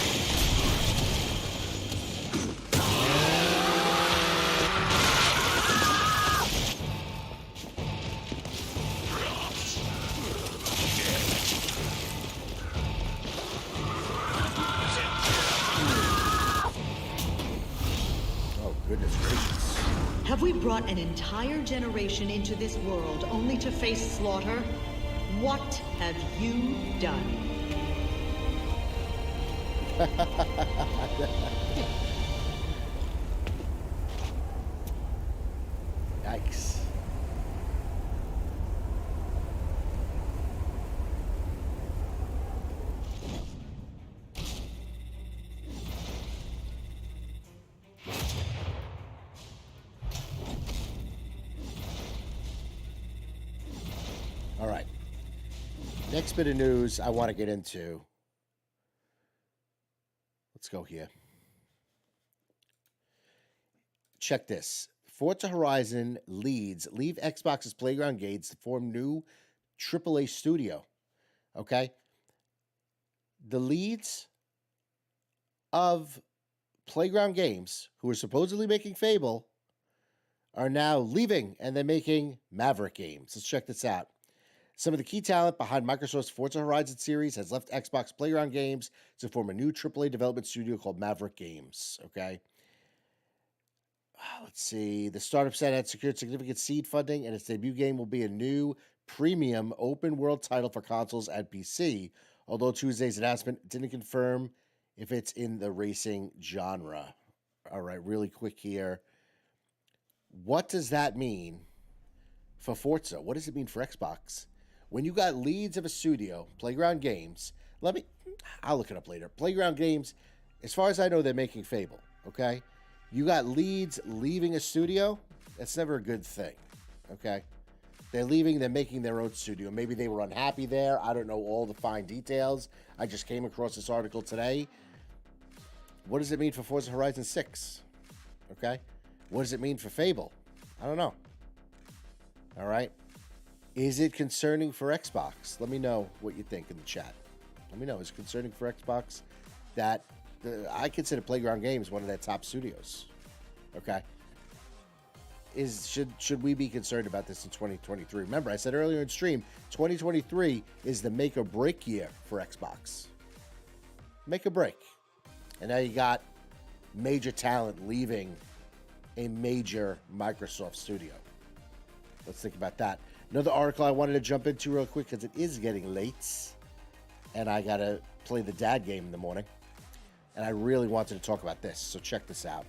Oh, goodness gracious. Have we brought an entire generation into this world only to face slaughter? What have you done? Yikes. All right. Next bit of news I want to get into. Let's go here. Check this. Forza Horizon leave Xbox's Playground Games to form new AAA studio. Okay? The leads of Playground Games, who are supposedly making Fable, are now leaving, and they're making Maverick games. Let's check this out. Some of the key talent behind Microsoft's Forza Horizon series has left Xbox Playground Games to form a new AAA development studio called Maverick Games. Okay. Let's see. The startup said it had secured significant seed funding, and its debut game will be a new premium open world title for consoles and PC. Although Tuesday's announcement didn't confirm if it's in the racing genre. All right, really quick here. What does that mean for Forza? What does it mean for Xbox? When you got leads of a studio, Playground Games, I'll look it up later. Playground Games, as far as I know, they're making Fable, okay? You got leads leaving a studio, that's never a good thing, okay? They're leaving, they're making their own studio. Maybe they were unhappy there. I don't know all the fine details. I just came across this article today. What does it mean for Forza Horizon 6? Okay? What does it mean for Fable? I don't know. All right? Is it concerning for Xbox? Let me know what you think in the chat. Let me know. Is it concerning for Xbox that I consider Playground Games one of their top studios? Okay. Should we be concerned about this in 2023? Remember, I said earlier in stream, 2023 is the make or break year for Xbox. Make or break. And now you got major talent leaving a major Microsoft studio. Let's think about that. Another article I wanted to jump into real quick because it is getting late. And I got to play the dad game in the morning. And I really wanted to talk about this. So check this out.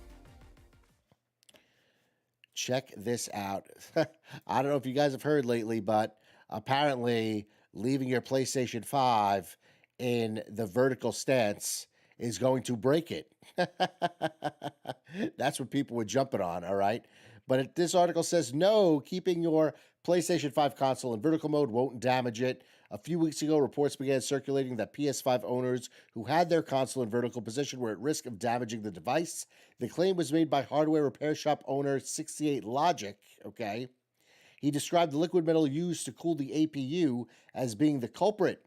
Check this out. I don't know if you guys have heard lately, but apparently leaving your PlayStation 5 in the vertical stance is going to break it. That's what people were jumping on, all right? But this article says, no, keeping your PlayStation 5 console in vertical mode won't damage it. A few weeks ago, reports began circulating that PS5 owners who had their console in vertical position were at risk of damaging the device. The claim was made by hardware repair shop owner 68 Logic, okay? He described the liquid metal used to cool the APU as being the culprit.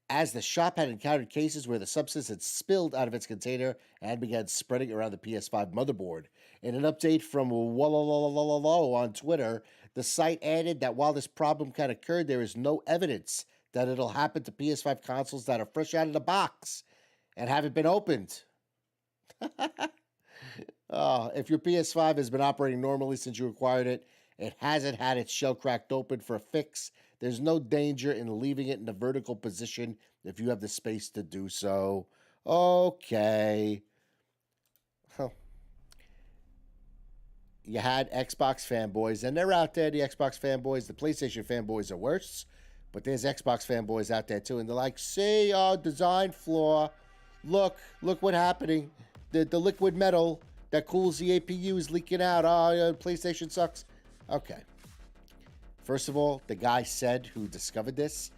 as the shop had encountered cases where the substance had spilled out of its container and began spreading around the PS5 motherboard. In an update from Wallalow on Twitter, the site added that while this problem can occur, there is no evidence that it'll happen to PS5 consoles that are fresh out of the box and haven't been opened. If your PS5 has been operating normally since you acquired it, it hasn't had its shell cracked open for a fix, there's no danger in leaving it in a vertical position if you have the space to do so. Okay. Huh. You had Xbox fanboys, and they're out there, the Xbox fanboys. The PlayStation fanboys are worse, but there's Xbox fanboys out there too, and they're like, see, design flaw. Look what's happening. The liquid metal that cools the APU is leaking out. PlayStation sucks. Okay. First of all, the guy said who discovered this,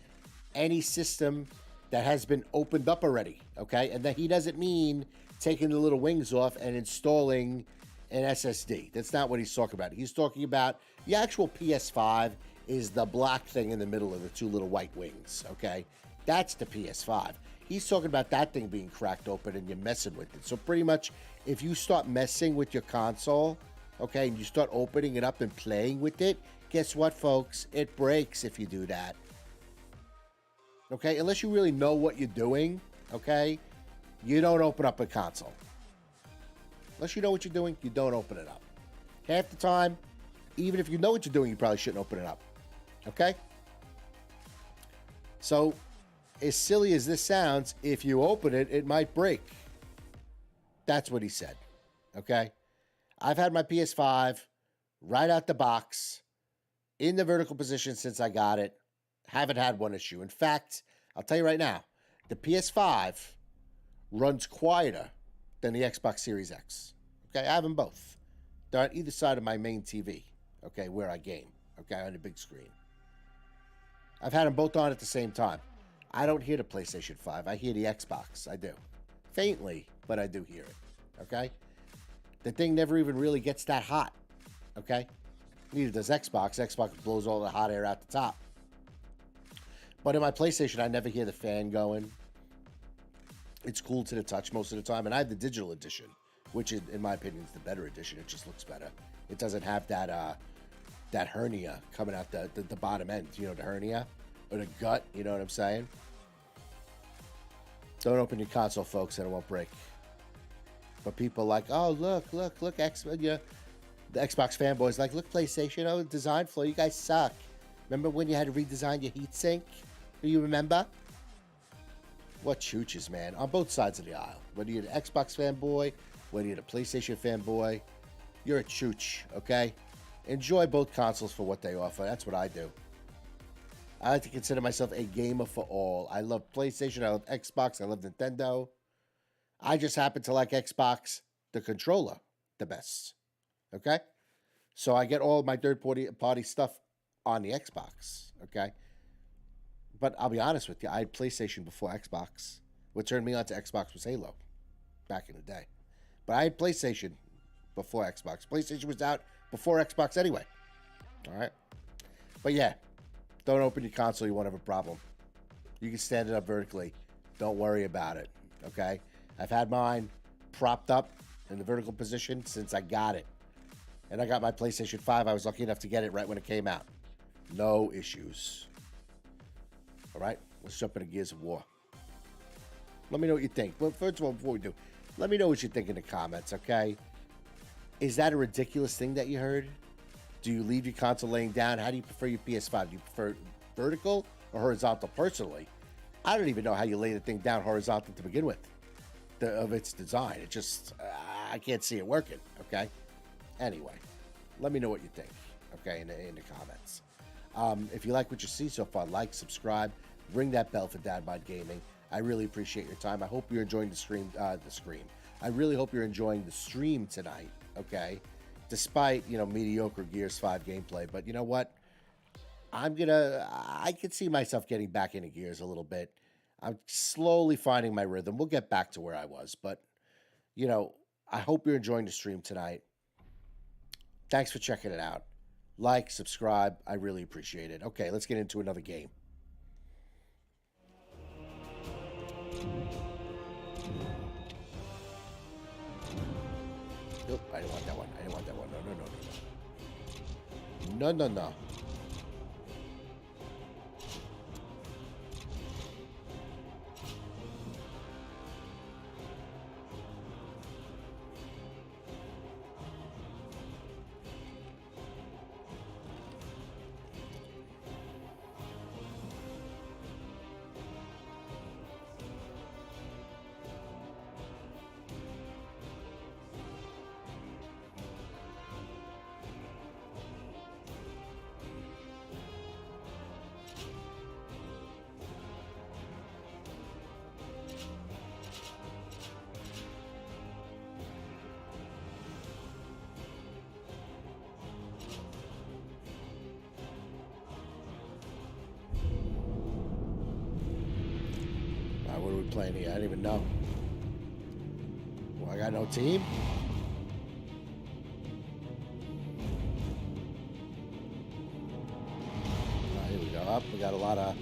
any system that has been opened up already, okay? And that he doesn't mean taking the little wings off and installing an SSD. That's not what he's talking about. He's talking about the actual PS5 is the black thing in the middle of the two little white wings, okay? That's the PS5. He's talking about that thing being cracked open and you're messing with it. So pretty much, if you start messing with your console, okay, and you start opening it up and playing with it, guess what, folks? It breaks if you do that. Okay, unless you really know what you're doing, okay, you don't open up a console. Unless you know what you're doing, you don't open it up. Half the time, even if you know what you're doing, you probably shouldn't open it up. Okay? So, as silly as this sounds, if you open it, it might break. That's what he said. Okay? I've had my PS5 right out the box in the vertical position since I got it. Haven't had one issue. In fact, I'll tell you right now, the PS5 runs quieter than the Xbox Series X. Okay, I have them both. They're on either side of my main TV, okay, where I game, okay, on the big screen. I've had them both on at the same time. I don't hear the PlayStation 5. I hear the Xbox. I do. Faintly, but I do hear it, okay? The thing never even really gets that hot, okay? Neither does Xbox. Xbox blows all the hot air out the top. But in my PlayStation, I never hear the fan going. It's cool to the touch most of the time. And I have the digital edition, which is, in my opinion, is the better edition. It just looks better. It doesn't have that that hernia coming out the bottom end. You know, the hernia or the gut. You know what I'm saying? Don't open your console, folks, and it won't break. But people are like, oh, look, yeah. The Xbox fanboys like, look, PlayStation, oh, design flaw, you guys suck. Remember when you had to redesign your heatsink? Do you remember? What chooches, man, on both sides of the aisle. Whether you're the Xbox fanboy, whether you're the PlayStation fanboy, you're a chooch, okay? Enjoy both consoles for what they offer. That's what I do. I like to consider myself a gamer for all. I love PlayStation, I love Xbox, I love Nintendo. I just happen to like Xbox, the controller, the best. Okay? So I get all of my third-party stuff on the Xbox. Okay? But I'll be honest with you, I had PlayStation before Xbox. What turned me on to Xbox was Halo back in the day. But I had PlayStation before Xbox. PlayStation was out before Xbox anyway. All right? But yeah, don't open your console. You won't have a problem. You can stand it up vertically. Don't worry about it. Okay? I've had mine propped up in the vertical position since I got it. And I got my PlayStation 5. I was lucky enough to get it right when it came out. No issues. All right? Let's jump into Gears of War. Let me know what you think. Well, first of all, before we do, let me know what you think in the comments, okay? Is that a ridiculous thing that you heard? Do you leave your console laying down? How do you prefer your PS5? Do you prefer vertical or horizontal? Personally, I don't even know how you lay the thing down horizontal to begin with. Of its design. It just, I can't see it working, okay? Anyway, let me know what you think, okay, in the comments. If you like what you see so far, like, subscribe, ring that bell for Dad Bod Gaming. I really appreciate your time. I hope you're enjoying the stream. I really hope you're enjoying the stream tonight, okay? Despite, you know, mediocre Gears 5 gameplay. But you know what? I could see myself getting back into Gears a little bit. I'm slowly finding my rhythm. We'll get back to where I was. But, you know, I hope you're enjoying the stream tonight. Thanks for checking it out. Like, subscribe. I really appreciate it. Okay, let's get into another game. Nope, I didn't want that one. I didn't want that one. No, no, no, no, no. No, no, no. What are we playing here? I don't even know. Well, I got no team. Here we go. Up. We got a lot of.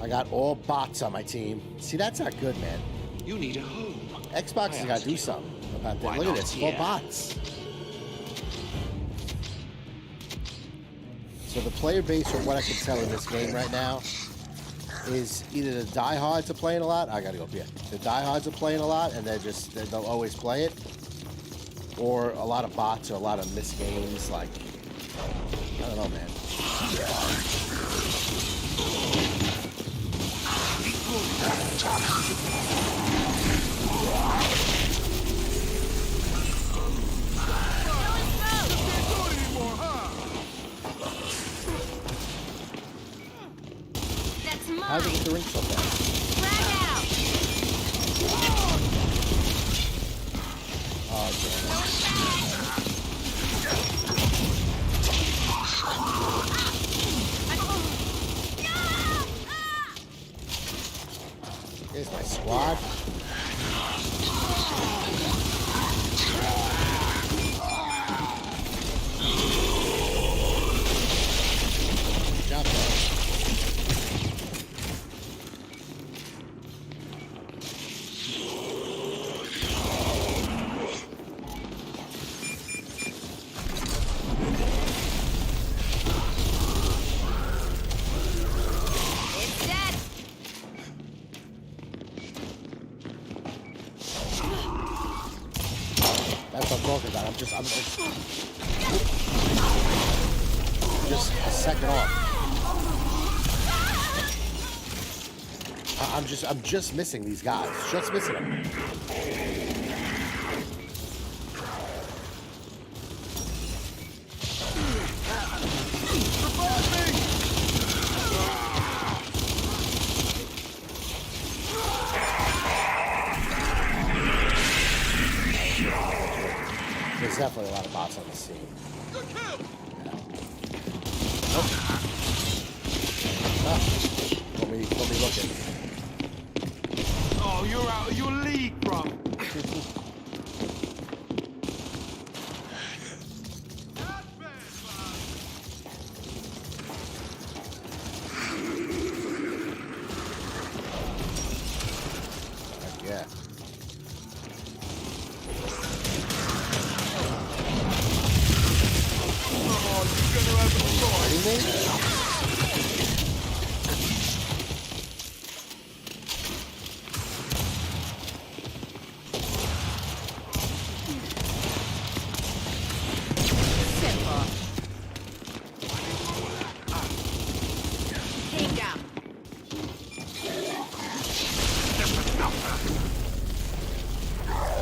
I got all bots on my team. See, that's not good, man. You need a home. Xbox has got to do something about that. Why Look at not this. here? All bots. So the player base, from what I can tell in this game right now, is either the diehards are playing a lot. I gotta go up here. The diehards are playing a lot, and they'll always play it, or a lot of bots or a lot of missed games. Like, I don't know, man. How did it get the ring so fast? Oh, damn. Here's my squad. Jump there. That's what I'm talking about. I'm just a second off. I'm just missing these guys. Just missing them. There's definitely a lot of bots on the scene. Yeah. Nope. Ah. Let me looking. Oh, you're out of your league, bro. Yeah.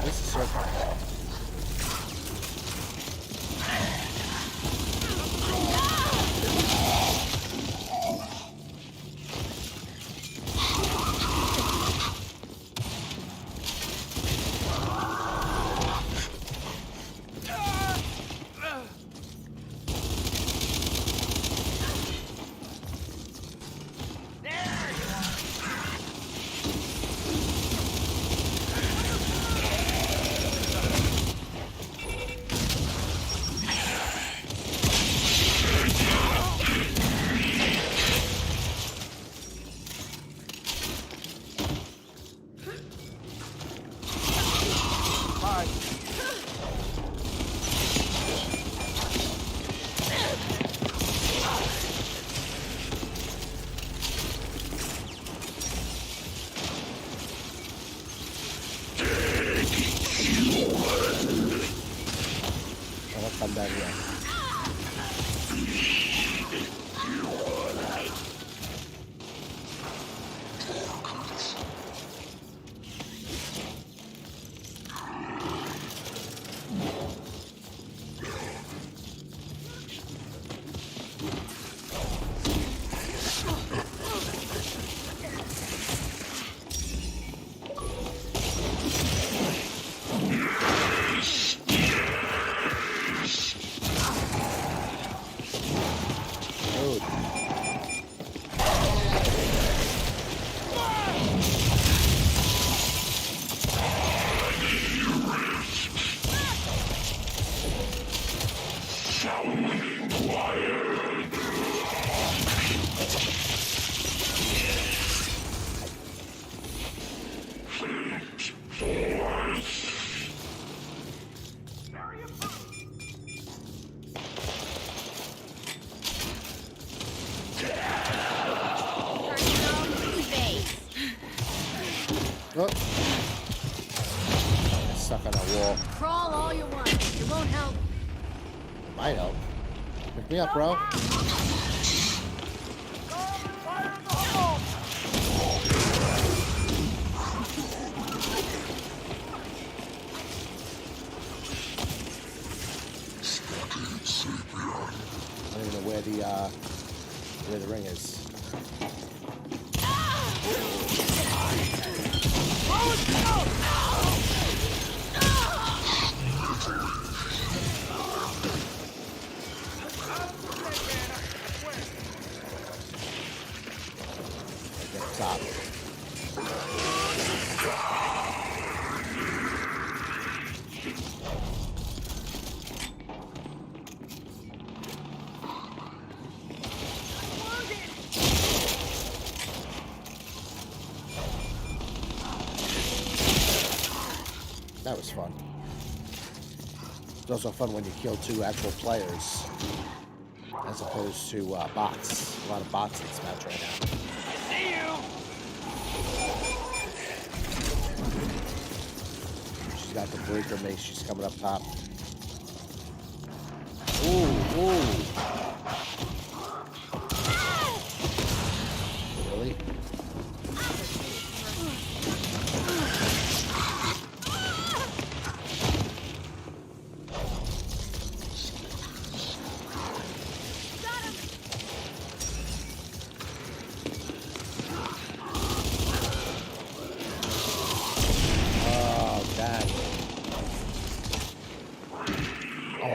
This is so fun. come down here. Oh. Stuck on a wall. Crawl all you want. It won't help. Might help. Pick me up, bro. I don't even know where the ring is. Top. That was fun. It's also fun when you kill 2 actual players as opposed to bots. A lot of bots in this match right now. See you! She's got the breaker mace. She's coming up top. Ooh, ooh. Really?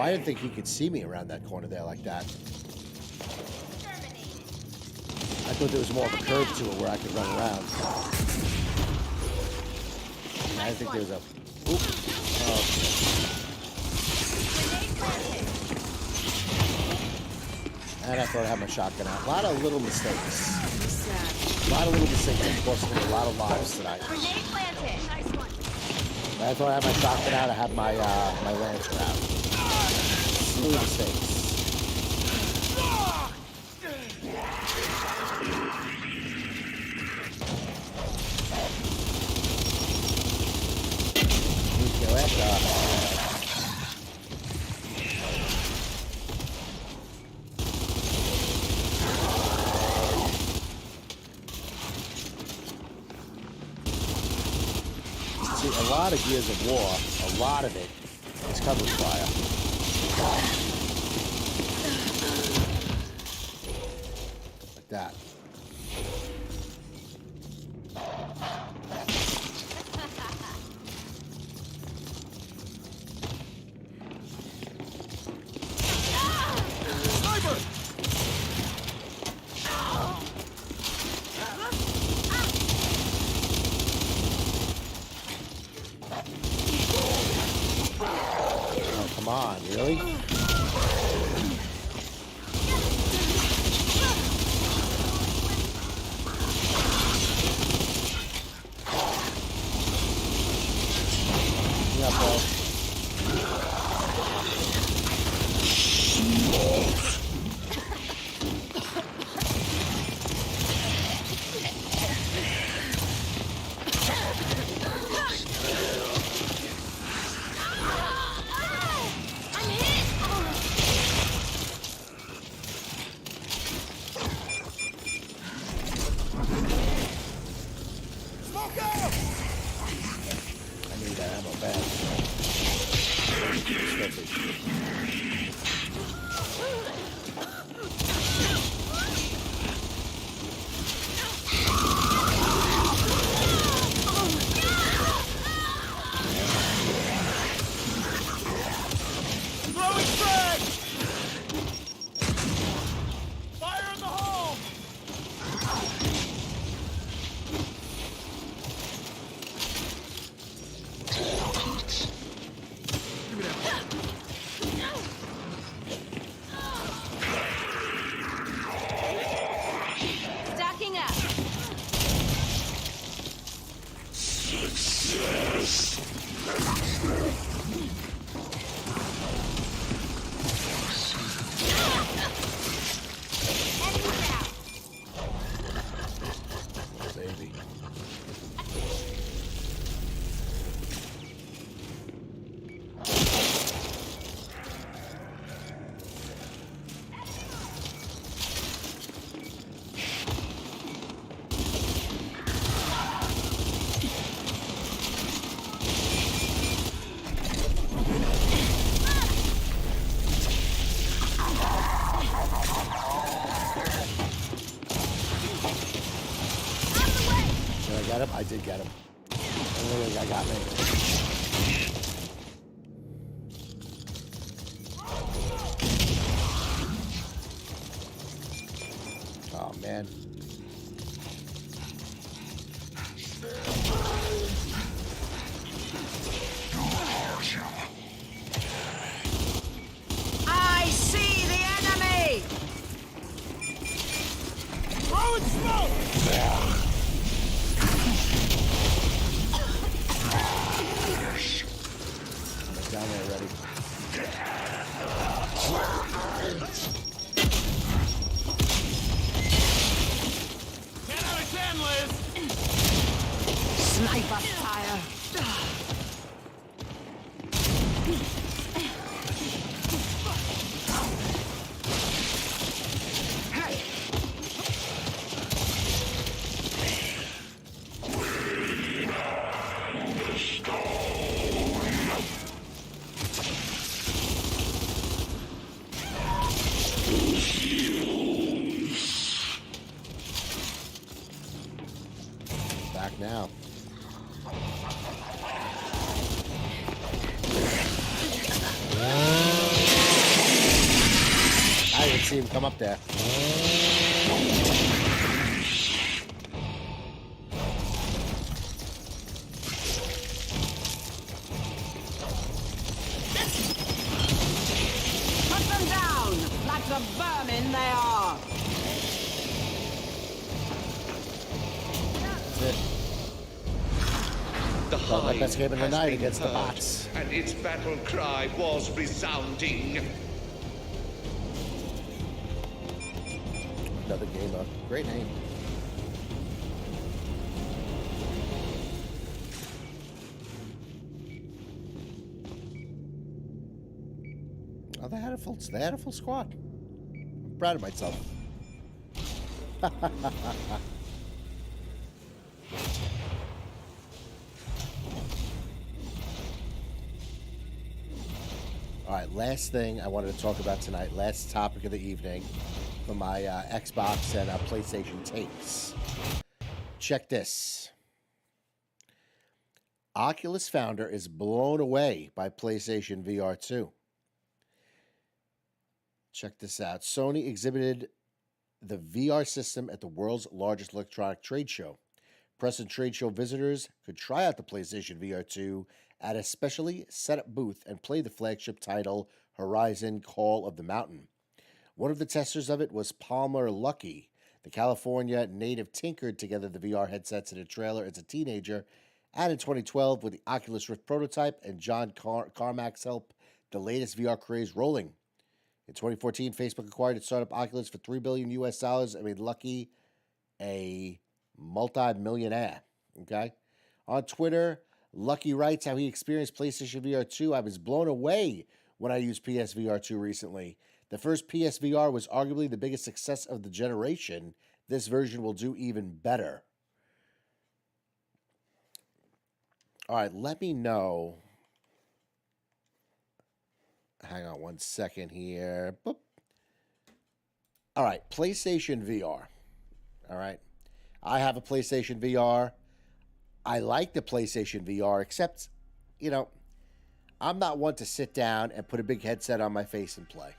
I didn't think he could see me around that corner there like that. I thought there was more of a curve to it where I could run around. I didn't think there was a... Oop. Oh. And I thought I had my shotgun out. A lot of little mistakes. A lot of little mistakes that cost me a lot of lives tonight. Grenade planted. Nice one. I thought I had my shotgun out. I had my my lancer out. Little mistakes. Kill that guy. See, a lot of Gears of War, a lot of it is cover fire. Like that. Oh, come on. get him? I did get him. Oh, I got me. Oh, man. I see the enemy! Throwing smoke! Down there already. 10 out of 10, Liz! Sniper fire! Back now. I didn't see him come up there. Put them down, like the vermin they are! That's it. The Well, my hive best game of the has night been against the hurt, bots. and its battle cry was resounding. Another gamer. Great name. Oh, they had a full squad. I'm proud of myself. All right, last thing I wanted to talk about tonight, last topic of the evening for my Xbox and PlayStation tapes. Check this. Oculus founder is blown away by PlayStation VR 2. Check this out. Sony exhibited the VR system at the world's largest electronic trade show. Press and trade show visitors could try out the PlayStation VR 2 at a specially set up booth and play the flagship title Horizon Call of the Mountain. One of the testers of it was Palmer Luckey. The California native tinkered together the VR headsets in a trailer as a teenager, and in 2012, with the Oculus Rift prototype and John Carmack's help, the latest VR craze rolling. In 2014, Facebook acquired its startup Oculus for $3 billion and made Luckey a multi-millionaire. Okay? On Twitter, Luckey writes how he experienced PlayStation VR 2. I was blown away when I used PSVR 2 recently. The first PSVR was arguably the biggest success of the generation. This version will do even better. All right, let me know. Hang on one second here. Boop. All right, PlayStation VR. All right. I have a PlayStation VR. I like the PlayStation VR, except, you know, I'm not one to sit down and put a big headset on my face and play.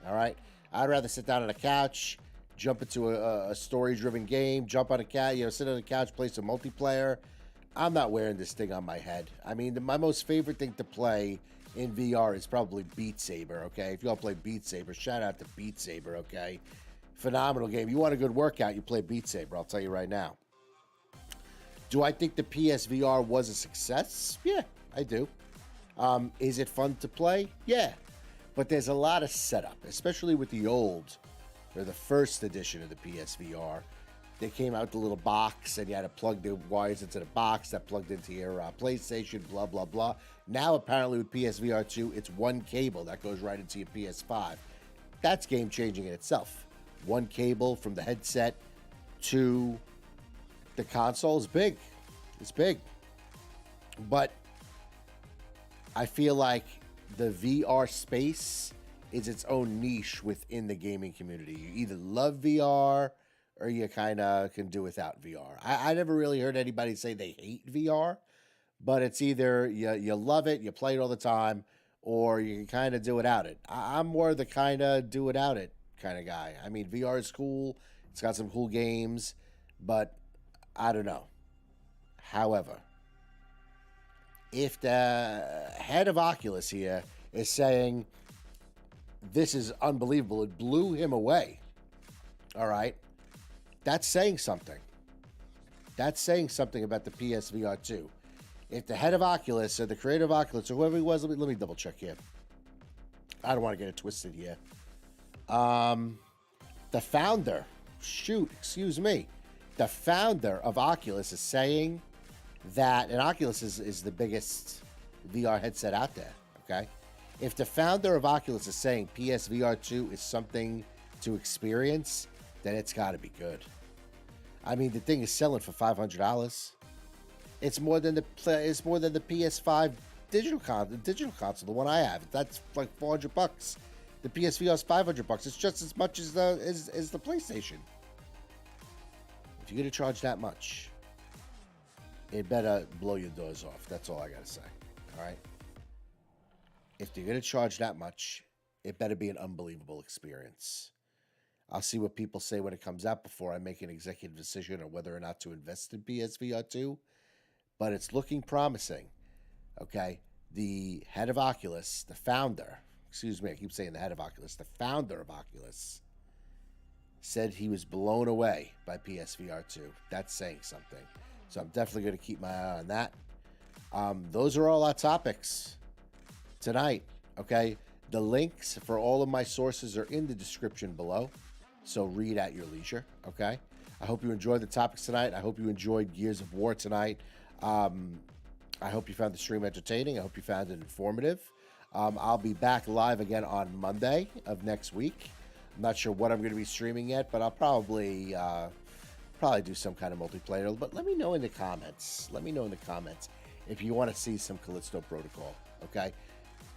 All right? I'd rather sit down on a couch, jump into a story-driven game, jump on a couch, sit on a couch, play some multiplayer. I'm not wearing this thing on my head. I mean, my most favorite thing to play in VR is probably Beat Saber, okay? If you all play Beat Saber, shout out to Beat Saber, okay? Phenomenal game. You want a good workout, you play Beat Saber, I'll tell you right now. Do I think the PSVR was a success? Yeah, I do. Is it fun to play? Yeah. But there's a lot of setup, especially with the old, or the first edition of the PSVR. They came out with the little box, and you had to plug the wires into the box that plugged into your PlayStation, blah, blah, blah. Now, apparently, with PSVR 2, it's one cable that goes right into your PS5. That's game-changing in itself. One cable from the headset to the console is big. It's big. But I feel like the VR space is its own niche within the gaming community. You either love VR or you kind of can do without VR. I never really heard anybody say they hate VR, but it's either you love it, you play it all the time, or you can kind of do without it. I'm more the kind of do without it kind of guy. I mean, VR is cool. It's got some cool games, but I don't know. However, if the head of Oculus here is saying this is unbelievable, it blew him away, all right, that's saying something. That's saying something about the PSVR 2. If the head of Oculus or the creator of Oculus or whoever he was, let me double check here. I don't want to get it twisted here. The founder, the founder of Oculus is saying that, and Oculus is the biggest VR headset out there, okay? If the founder of Oculus is saying PSVR 2 is something to experience, then it's got to be good. I mean, the thing is selling for $500. It's more than the PS5 digital console, the one I have. That's like $400. The PSVR is $500. It's just as much as the PlayStation. If you're gonna charge that much, it better blow your doors off. That's all I gotta say. All right. If you're gonna charge that much, it better be an unbelievable experience. I'll see what people say when it comes out before I make an executive decision on whether or not to invest in PSVR 2. But it's looking promising. Okay. The head of Oculus, the founder, I keep saying the head of Oculus, the founder of Oculus, said he was blown away by PSVR 2. That's saying something. So I'm definitely going to keep my eye on that. Those are all our topics tonight. Okay. The links for all of my sources are in the description below. So read at your leisure. Okay. I hope you enjoyed the topics tonight. I hope you enjoyed Gears of War tonight. I hope you found the stream entertaining. I hope you found it informative. I'll be back live again on Monday of next week. I'm not sure what I'm going to be streaming yet, but I'll probably do some kind of multiplayer. But let me know in the comments. If you want to see some Callisto Protocol. Okay,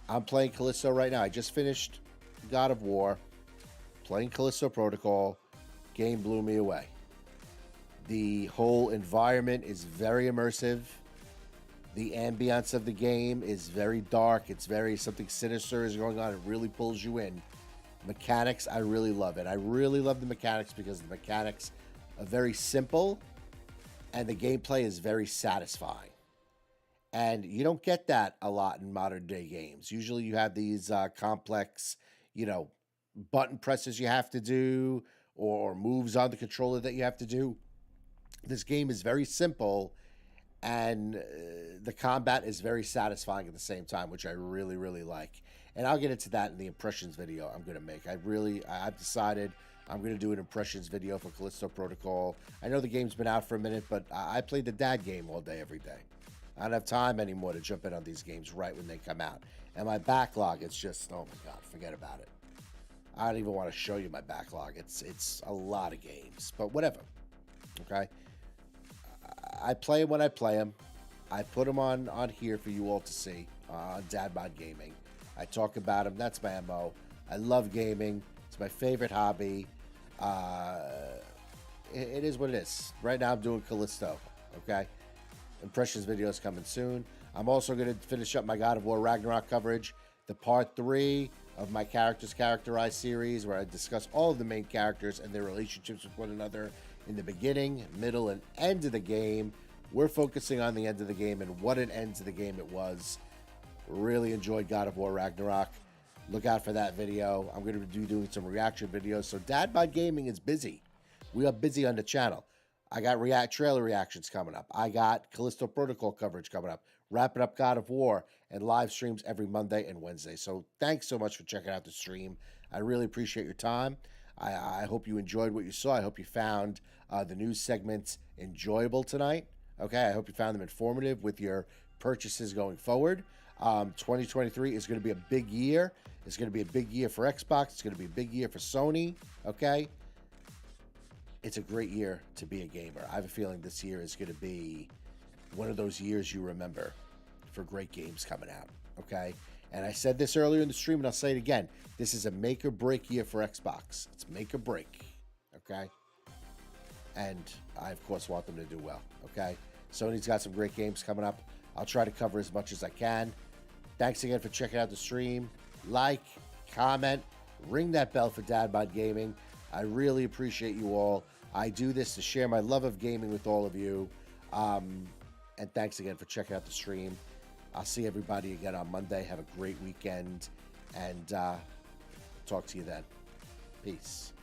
I'm playing Callisto right now. I just finished God of War. Playing Callisto Protocol. Game blew me away. The whole environment is very immersive. The ambience of the game is very dark. It's very, something sinister is going on. It really pulls you in. Mechanics, I really love it. I really love the mechanics because the mechanics are very simple and the gameplay is very satisfying. And you don't get that a lot in modern day games. Usually you have these complex, button presses you have to do or moves on the controller that you have to do. This game is very simple, and the combat is very satisfying at the same time, which I really, really like. And I'll get into that in the impressions video I'm going to make. I've decided I'm going to do an impressions video for Callisto Protocol. I know the game's been out for a minute, but I played the dad game all day, every day. I don't have time anymore to jump in on these games right when they come out. And my backlog, it's just, oh my God, forget about it. I don't even want to show you my backlog. It's a lot of games, but whatever. Okay. I play them when I play them. I put them on here for you all to see on Dadbod Gaming. I talk about them. That's my MO. I love gaming. It's my favorite hobby. It is what it is. Right now I'm doing Callisto. Okay. Impressions videos coming soon. I'm also going to finish up my God of War Ragnarok coverage. The part 3 of my characters characterized series, where I discuss all of the main characters and their relationships with one another in the beginning, middle, and end of the game. We're focusing on the end of the game and what an end to the game it was. Really enjoyed God of War Ragnarok. Look out for that video. I'm going to be doing some reaction videos. So Dadbod Gaming is busy. We are busy on the channel. I got trailer reactions coming up. I got Callisto Protocol coverage coming up. Wrapping up God of War and live streams every Monday and Wednesday. So thanks so much for checking out the stream. I really appreciate your time. I hope you enjoyed what you saw. I hope you found the news segments enjoyable tonight. Okay, I hope you found them informative with your purchases going forward. 2023 is going to be a big year. It's going to be a big year for Xbox. It's going to be a big year for Sony. Okay, it's a great year to be a gamer. I have a feeling this year is going to be one of those years you remember for great games coming out. Okay. And I said this earlier in the stream, and I'll say it again. This is a make or break year for Xbox. It's make or break. Okay. and I, of course, want them to do well, okay? Sony's got some great games coming up. I'll try to cover as much as I can. Thanks again for checking out the stream. Like, comment, ring that bell for DadBod Gaming. I really appreciate you all. I do this to share my love of gaming with all of you. And thanks again for checking out the stream. I'll see everybody again on Monday. Have a great weekend, and talk to you then. Peace.